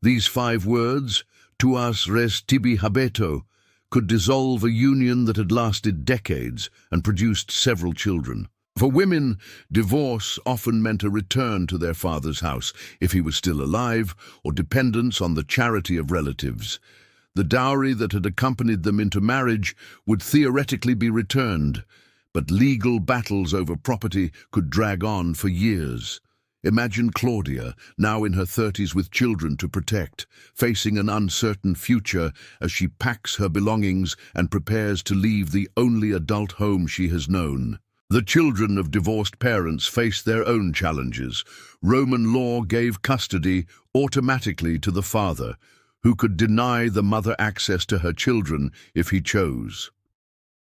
These 5 words, "tuas res tibi habeto," could dissolve a union that had lasted decades and produced several children. For women, divorce often meant a return to their father's house, if he was still alive, or dependence on the charity of relatives. The dowry that had accompanied them into marriage would theoretically be returned, but legal battles over property could drag on for years. Imagine Claudia, now in her 30s with children to protect, facing an uncertain future as she packs her belongings and prepares to leave the only adult home she has known. The children of divorced parents faced their own challenges. Roman law gave custody automatically to the father, who could deny the mother access to her children if he chose.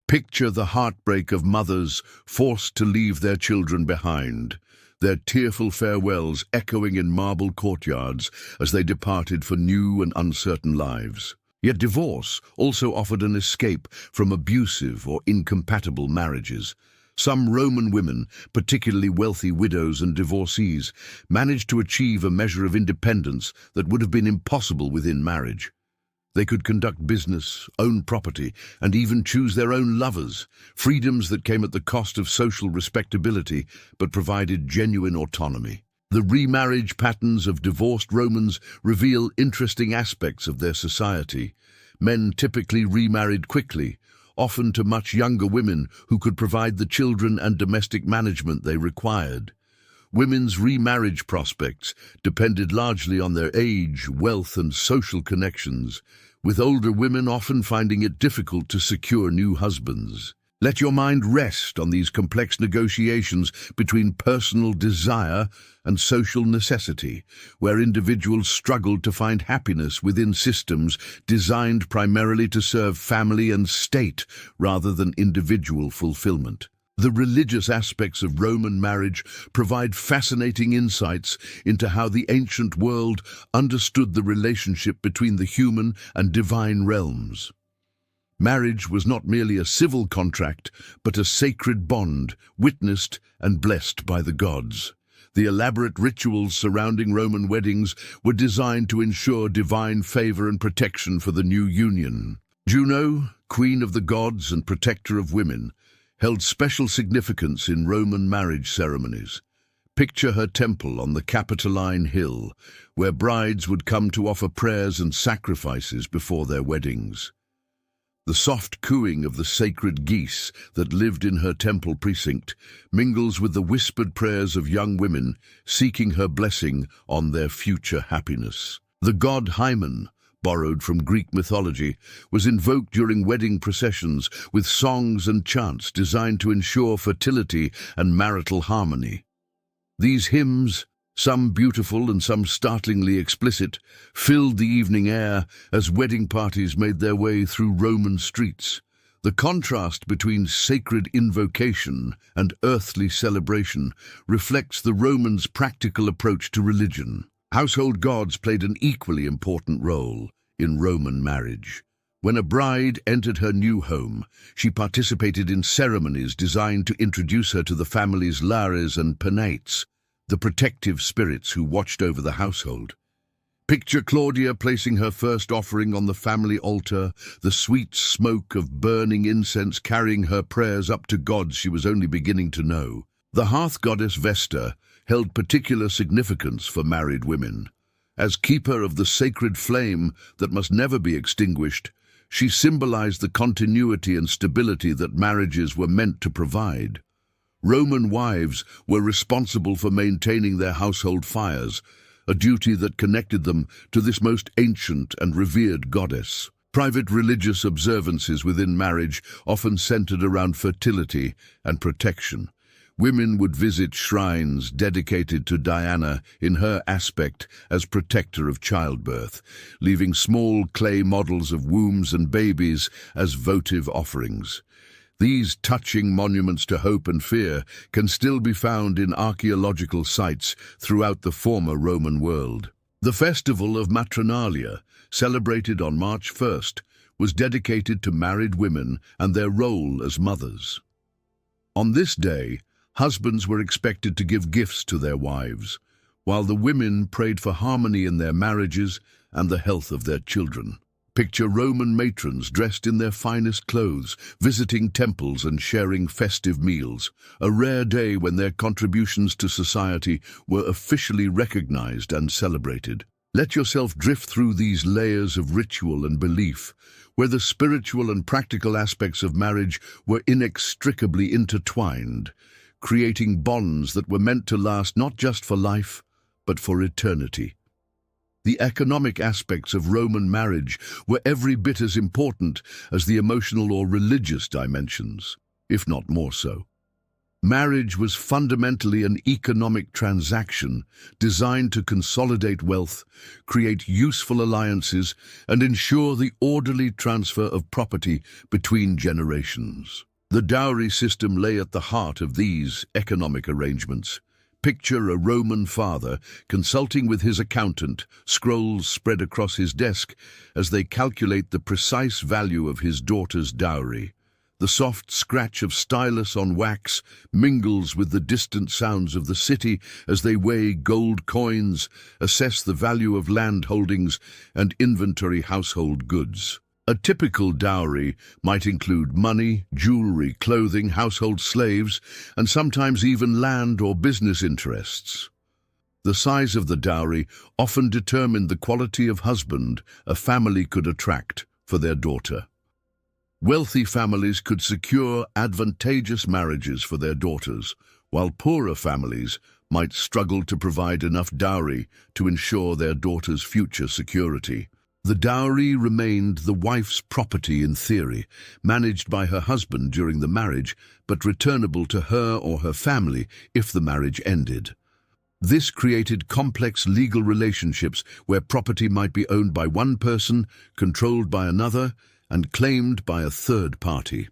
Picture the heartbreak of mothers forced to leave their children behind, their tearful farewells echoing in marble courtyards as they departed for new and uncertain lives. Yet divorce also offered an escape from abusive or incompatible marriages. Some Roman women, particularly wealthy widows and divorcees, managed to achieve a measure of independence that would have been impossible within marriage. They could conduct business, own property, and even choose their own lovers, freedoms that came at the cost of social respectability but provided genuine autonomy. The remarriage patterns of divorced Romans reveal interesting aspects of their society. Men typically remarried quickly, often to much younger women who could provide the children and domestic management they required. Women's remarriage prospects depended largely on their age, wealth, and social connections, with older women often finding it difficult to secure new husbands. Let your mind rest on these complex negotiations between personal desire and social necessity, where individuals struggled to find happiness within systems designed primarily to serve family and state rather than individual fulfillment. The religious aspects of Roman marriage provide fascinating insights into how the ancient world understood the relationship between the human and divine realms. Marriage was not merely a civil contract, but a sacred bond, witnessed and blessed by the gods. The elaborate rituals surrounding Roman weddings were designed to ensure divine favor and protection for the new union. Juno, queen of the gods and protector of women, held special significance in Roman marriage ceremonies. Picture her temple on the Capitoline Hill, where brides would come to offer prayers and sacrifices before their weddings. The soft cooing of the sacred geese that lived in her temple precinct mingles with the whispered prayers of young women seeking her blessing on their future happiness. The god Hymen, borrowed from Greek mythology, was invoked during wedding processions with songs and chants designed to ensure fertility and marital harmony. These hymns, some beautiful and some startlingly explicit, filled the evening air as wedding parties made their way through Roman streets. The contrast between sacred invocation and earthly celebration reflects the Romans' practical approach to religion. Household gods played an equally important role in Roman marriage. When a bride entered her new home, she participated in ceremonies designed to introduce her to the family's lares and penates, the protective spirits who watched over the household. Picture Claudia placing her first offering on the family altar, the sweet smoke of burning incense carrying her prayers up to gods she was only beginning to know. The hearth goddess Vesta held particular significance for married women. As keeper of the sacred flame that must never be extinguished, she symbolized the continuity and stability that marriages were meant to provide. Roman wives were responsible for maintaining their household fires, a duty that connected them to this most ancient and revered goddess. Private religious observances within marriage often centered around fertility and protection. Women would visit shrines dedicated to Diana in her aspect as protector of childbirth, leaving small clay models of wombs and babies as votive offerings. These touching monuments to hope and fear can still be found in archaeological sites throughout the former Roman world. The festival of Matronalia, celebrated on March 1st, was dedicated to married women and their role as mothers. On this day, husbands were expected to give gifts to their wives, while the women prayed for harmony in their marriages and the health of their children. Picture Roman matrons dressed in their finest clothes, visiting temples and sharing festive meals, a rare day when their contributions to society were officially recognized and celebrated. Let yourself drift through these layers of ritual and belief, where the spiritual and practical aspects of marriage were inextricably intertwined, creating bonds that were meant to last not just for life, but for eternity. The economic aspects of Roman marriage were every bit as important as the emotional or religious dimensions, if not more so. Marriage was fundamentally an economic transaction designed to consolidate wealth, create useful alliances, and ensure the orderly transfer of property between generations. The dowry system lay at the heart of these economic arrangements. Picture a Roman father consulting with his accountant, scrolls spread across his desk as they calculate the precise value of his daughter's dowry. The soft scratch of stylus on wax mingles with the distant sounds of the city as they weigh gold coins, assess the value of land holdings, and inventory household goods. A typical dowry might include money, jewelry, clothing, household slaves, and sometimes even land or business interests. The size of the dowry often determined the quality of husband a family could attract for their daughter. Wealthy families could secure advantageous marriages for their daughters, while poorer families might struggle to provide enough dowry to ensure their daughter's future security. The dowry remained the wife's property in theory, managed by her husband during the marriage, but returnable to her or her family if the marriage ended. This created complex legal relationships where property might be owned by one person, controlled by another, and claimed by a third party.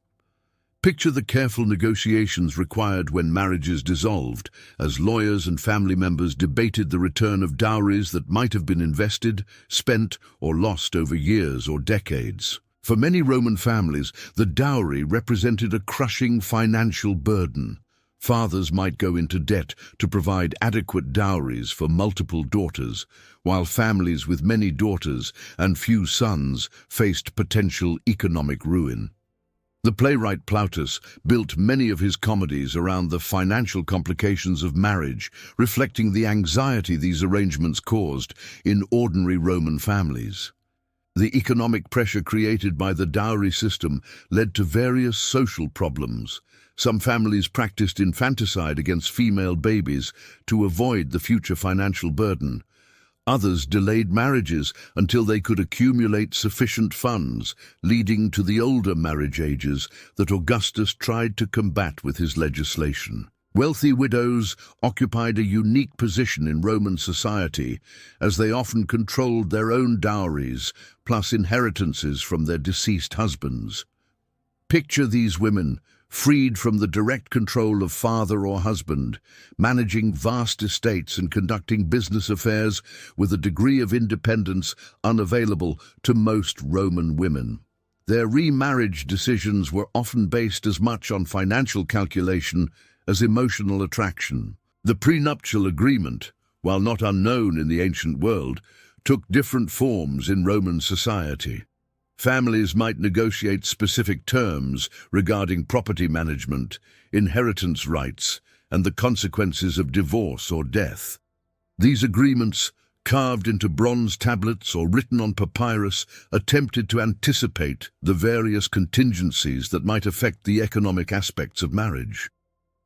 Picture the careful negotiations required when marriages dissolved, as lawyers and family members debated the return of dowries that might have been invested, spent, or lost over years or decades. For many Roman families, the dowry represented a crushing financial burden. Fathers might go into debt to provide adequate dowries for multiple daughters, while families with many daughters and few sons faced potential economic ruin. The playwright Plautus built many of his comedies around the financial complications of marriage, reflecting the anxiety these arrangements caused in ordinary Roman families. The economic pressure created by the dowry system led to various social problems. Some families practiced infanticide against female babies to avoid the future financial burden. Others delayed marriages until they could accumulate sufficient funds, leading to the older marriage ages that Augustus tried to combat with his legislation. Wealthy widows occupied a unique position in Roman society, as they often controlled their own dowries, plus inheritances from their deceased husbands. Picture these women, freed from the direct control of father or husband, managing vast estates and conducting business affairs with a degree of independence unavailable to most Roman women. Their remarriage decisions were often based as much on financial calculation as emotional attraction. The prenuptial agreement, while not unknown in the ancient world, took different forms in Roman society. Families might negotiate specific terms regarding property management, inheritance rights, and the consequences of divorce or death. These agreements, carved into bronze tablets or written on papyrus, attempted to anticipate the various contingencies that might affect the economic aspects of marriage.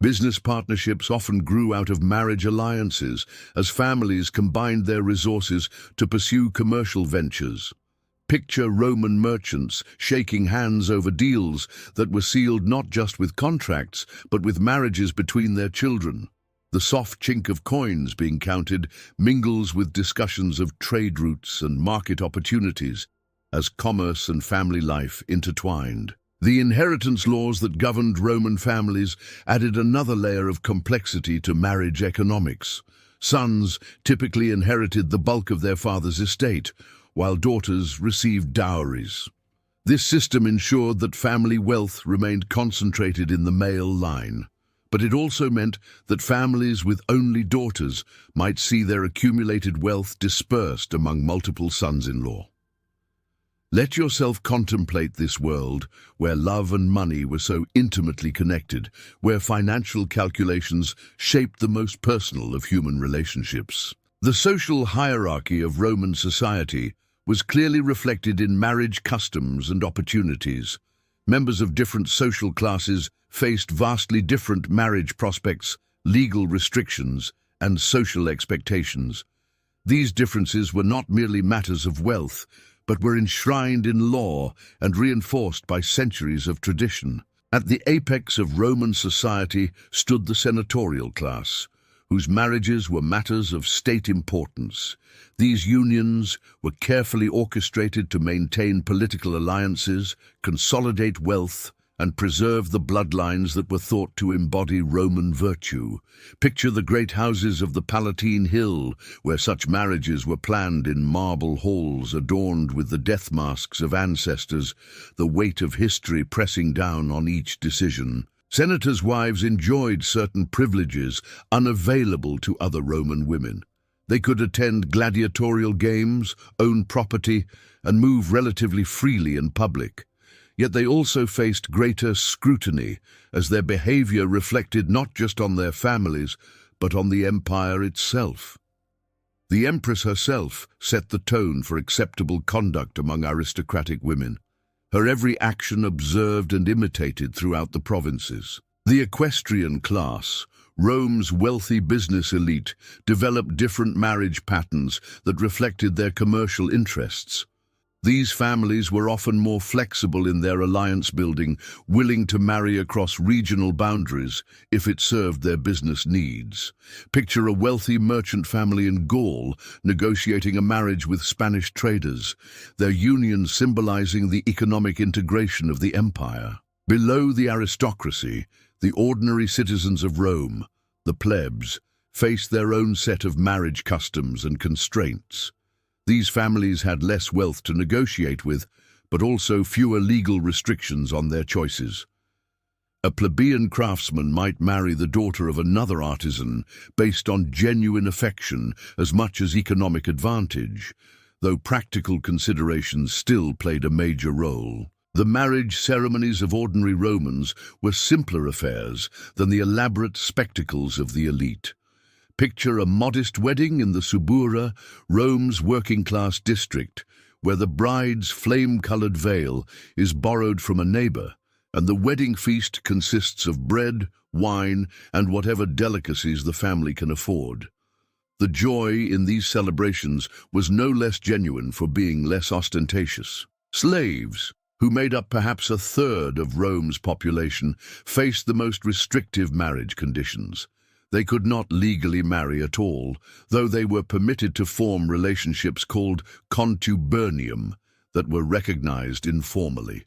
Business partnerships often grew out of marriage alliances as families combined their resources to pursue commercial ventures. Picture Roman merchants shaking hands over deals that were sealed not just with contracts, but with marriages between their children. The soft chink of coins being counted mingles with discussions of trade routes and market opportunities as commerce and family life intertwined. The inheritance laws that governed Roman families added another layer of complexity to marriage economics. Sons typically inherited the bulk of their father's estate, while daughters received dowries. This system ensured that family wealth remained concentrated in the male line, but it also meant that families with only daughters might see their accumulated wealth dispersed among multiple sons-in-law. Let yourself contemplate this world where love and money were so intimately connected, where financial calculations shaped the most personal of human relationships. The social hierarchy of Roman society was clearly reflected in marriage customs and opportunities. Members of different social classes faced vastly different marriage prospects, legal restrictions, and social expectations. These differences were not merely matters of wealth, but were enshrined in law and reinforced by centuries of tradition. At the apex of Roman society stood the senatorial class, whose marriages were matters of state importance. These unions were carefully orchestrated to maintain political alliances, consolidate wealth, and preserve the bloodlines that were thought to embody Roman virtue. Picture the great houses of the Palatine Hill, where such marriages were planned in marble halls adorned with the death masks of ancestors, the weight of history pressing down on each decision. Senators' wives enjoyed certain privileges unavailable to other Roman women. They could attend gladiatorial games, own property, and move relatively freely in public. Yet they also faced greater scrutiny, as their behavior reflected not just on their families, but on the empire itself. The empress herself set the tone for acceptable conduct among aristocratic women, her every action observed and imitated throughout the provinces. The equestrian class, Rome's wealthy business elite, developed different marriage patterns that reflected their commercial interests. These families were often more flexible in their alliance building, willing to marry across regional boundaries if it served their business needs. Picture a wealthy merchant family in Gaul negotiating a marriage with Spanish traders, their union symbolizing the economic integration of the empire. Below the aristocracy, the ordinary citizens of Rome, the plebs, faced their own set of marriage customs and constraints. These families had less wealth to negotiate with, but also fewer legal restrictions on their choices. A plebeian craftsman might marry the daughter of another artisan based on genuine affection as much as economic advantage, though practical considerations still played a major role. The marriage ceremonies of ordinary Romans were simpler affairs than the elaborate spectacles of the elite. Picture a modest wedding in the Subura, Rome's working-class district, where the bride's flame-colored veil is borrowed from a neighbor, and the wedding feast consists of bread, wine, and whatever delicacies the family can afford. The joy in these celebrations was no less genuine for being less ostentatious. Slaves, who made up perhaps a third of Rome's population, faced the most restrictive marriage conditions. They could not legally marry at all, though they were permitted to form relationships called contubernium that were recognized informally.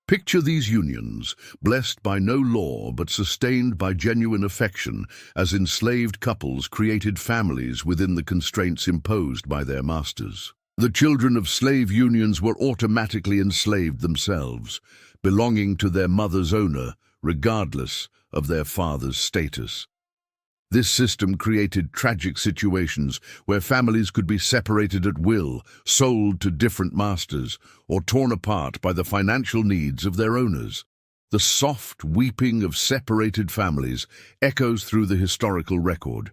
Picture these unions, blessed by no law but sustained by genuine affection, as enslaved couples created families within the constraints imposed by their masters. The children of slave unions were automatically enslaved themselves, belonging to their mother's owner, regardless of their father's status. This system created tragic situations where families could be separated at will, sold to different masters, or torn apart by the financial needs of their owners. The soft weeping of separated families echoes through the historical record,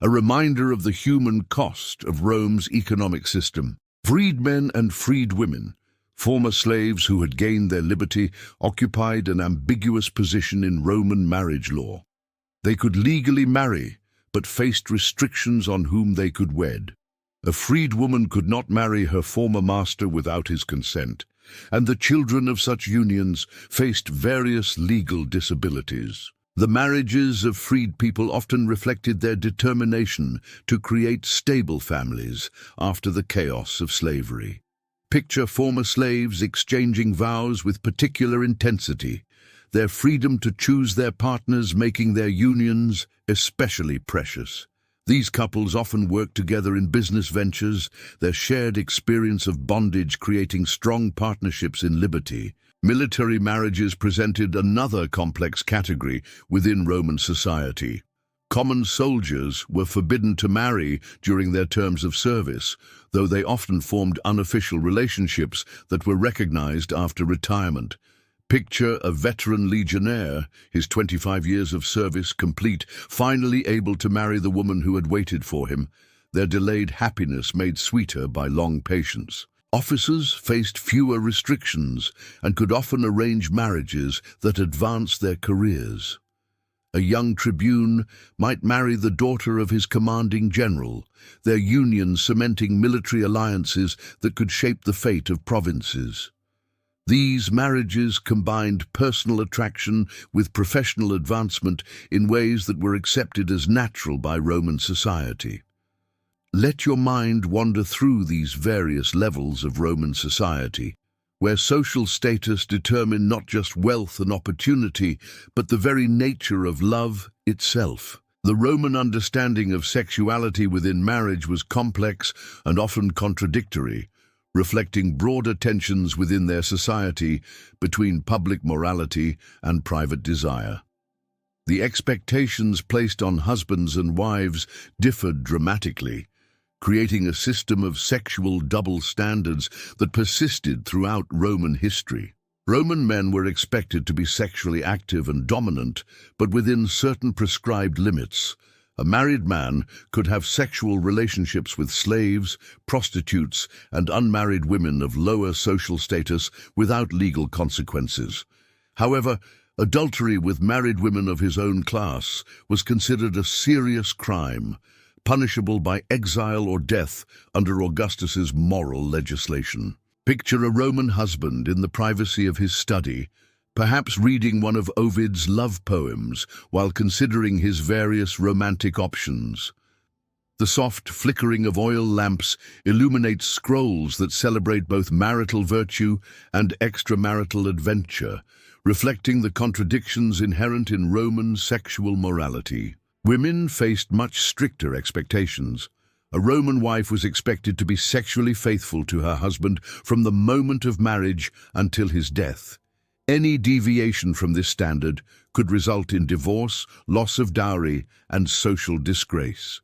a reminder of the human cost of Rome's economic system. Freedmen and freedwomen, former slaves who had gained their liberty, occupied an ambiguous position in Roman marriage law. They could legally marry, but faced restrictions on whom they could wed. A freedwoman could not marry her former master without his consent, and the children of such unions faced various legal disabilities. The marriages of freed people often reflected their determination to create stable families after the chaos of slavery. Picture former slaves exchanging vows with particular intensity, their freedom to choose their partners making their unions especially precious. These couples often worked together in business ventures, their shared experience of bondage creating strong partnerships in liberty. Military marriages presented another complex category within Roman society. Common soldiers were forbidden to marry during their terms of service, though they often formed unofficial relationships that were recognized after retirement. Picture a veteran legionnaire, his 25 years of service complete, finally able to marry the woman who had waited for him, their delayed happiness made sweeter by long patience. Officers faced fewer restrictions and could often arrange marriages that advanced their careers. A young tribune might marry the daughter of his commanding general, their union cementing military alliances that could shape the fate of provinces. These marriages combined personal attraction with professional advancement in ways that were accepted as natural by Roman society. Let your mind wander through these various levels of Roman society, where social status determined not just wealth and opportunity, but the very nature of love itself. The Roman understanding of sexuality within marriage was complex and often contradictory, reflecting broader tensions within their society between public morality and private desire. The expectations placed on husbands and wives differed dramatically, creating a system of sexual double standards that persisted throughout Roman history. Roman men were expected to be sexually active and dominant, but within certain prescribed limits. A married man could have sexual relationships with slaves, prostitutes, and unmarried women of lower social status without legal consequences. However, adultery with married women of his own class was considered a serious crime, punishable by exile or death under Augustus's moral legislation. Picture a Roman husband in the privacy of his study, perhaps reading one of Ovid's love poems while considering his various romantic options. The soft flickering of oil lamps illuminates scrolls that celebrate both marital virtue and extramarital adventure, reflecting the contradictions inherent in Roman sexual morality. Women faced much stricter expectations. A Roman wife was expected to be sexually faithful to her husband from the moment of marriage until his death. Any deviation from this standard could result in divorce, loss of dowry, and social disgrace.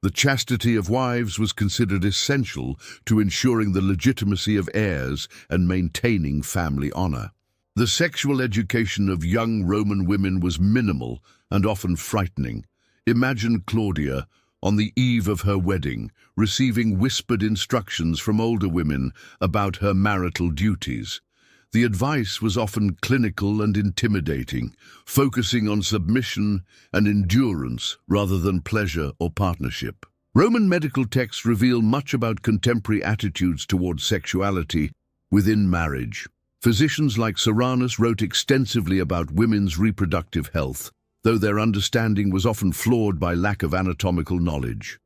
The chastity of wives was considered essential to ensuring the legitimacy of heirs and maintaining family honor. The sexual education of young Roman women was minimal and often frightening. Imagine Claudia, on the eve of her wedding, receiving whispered instructions from older women about her marital duties. The advice was often clinical and intimidating, focusing on submission and endurance rather than pleasure or partnership. Roman medical texts reveal much about contemporary attitudes towards sexuality within marriage. Physicians like Soranus wrote extensively about women's reproductive health, though their understanding was often flawed by lack of anatomical knowledge.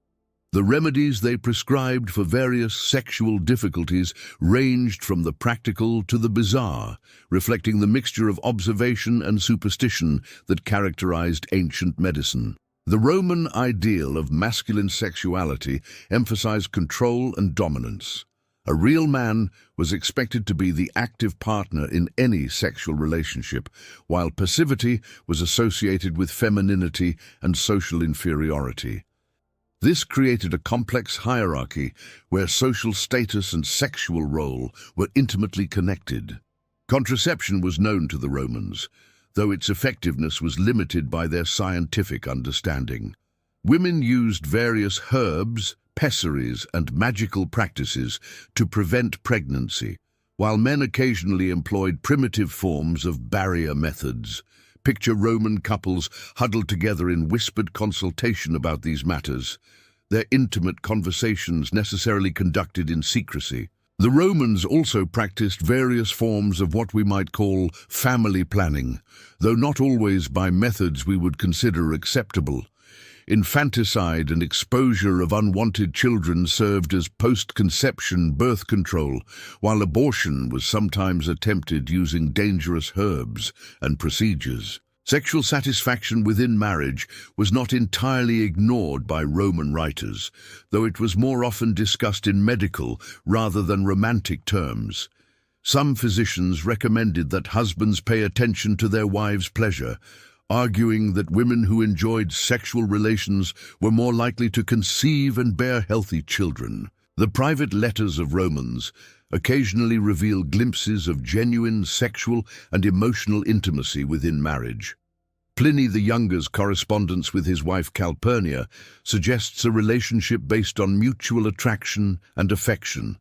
The remedies they prescribed for various sexual difficulties ranged from the practical to the bizarre, reflecting the mixture of observation and superstition that characterized ancient medicine. The Roman ideal of masculine sexuality emphasized control and dominance. A real man was expected to be the active partner in any sexual relationship, while passivity was associated with femininity and social inferiority. This created a complex hierarchy where social status and sexual role were intimately connected. Contraception was known to the Romans, though its effectiveness was limited by their scientific understanding. Women used various herbs, pessaries, and magical practices to prevent pregnancy, while men occasionally employed primitive forms of barrier methods. Picture Roman couples huddled together in whispered consultation about these matters, their intimate conversations necessarily conducted in secrecy. The Romans also practiced various forms of what we might call family planning, though not always by methods we would consider acceptable. Infanticide and exposure of unwanted children served as post-conception birth control, while abortion was sometimes attempted using dangerous herbs and procedures. Sexual satisfaction within marriage was not entirely ignored by Roman writers, though it was more often discussed in medical rather than romantic terms. Some physicians recommended that husbands pay attention to their wives' pleasure, arguing that women who enjoyed sexual relations were more likely to conceive and bear healthy children. The private letters of Romans occasionally reveal glimpses of genuine sexual and emotional intimacy within marriage. Pliny the Younger's correspondence with his wife Calpurnia suggests a relationship based on mutual attraction and affection,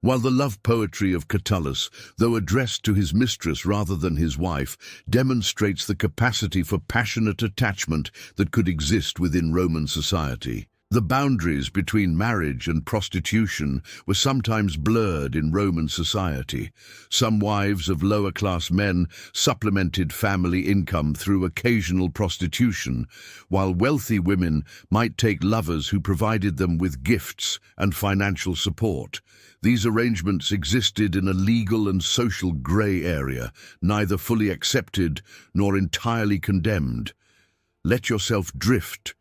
while the love poetry of Catullus, though addressed to his mistress rather than his wife, demonstrates the capacity for passionate attachment that could exist within Roman society. The boundaries between marriage and prostitution were sometimes blurred in Roman society. Some wives of lower-class men supplemented family income through occasional prostitution, while wealthy women might take lovers who provided them with gifts and financial support. These arrangements existed in a legal and social grey area, neither fully accepted nor entirely condemned. Let yourself drift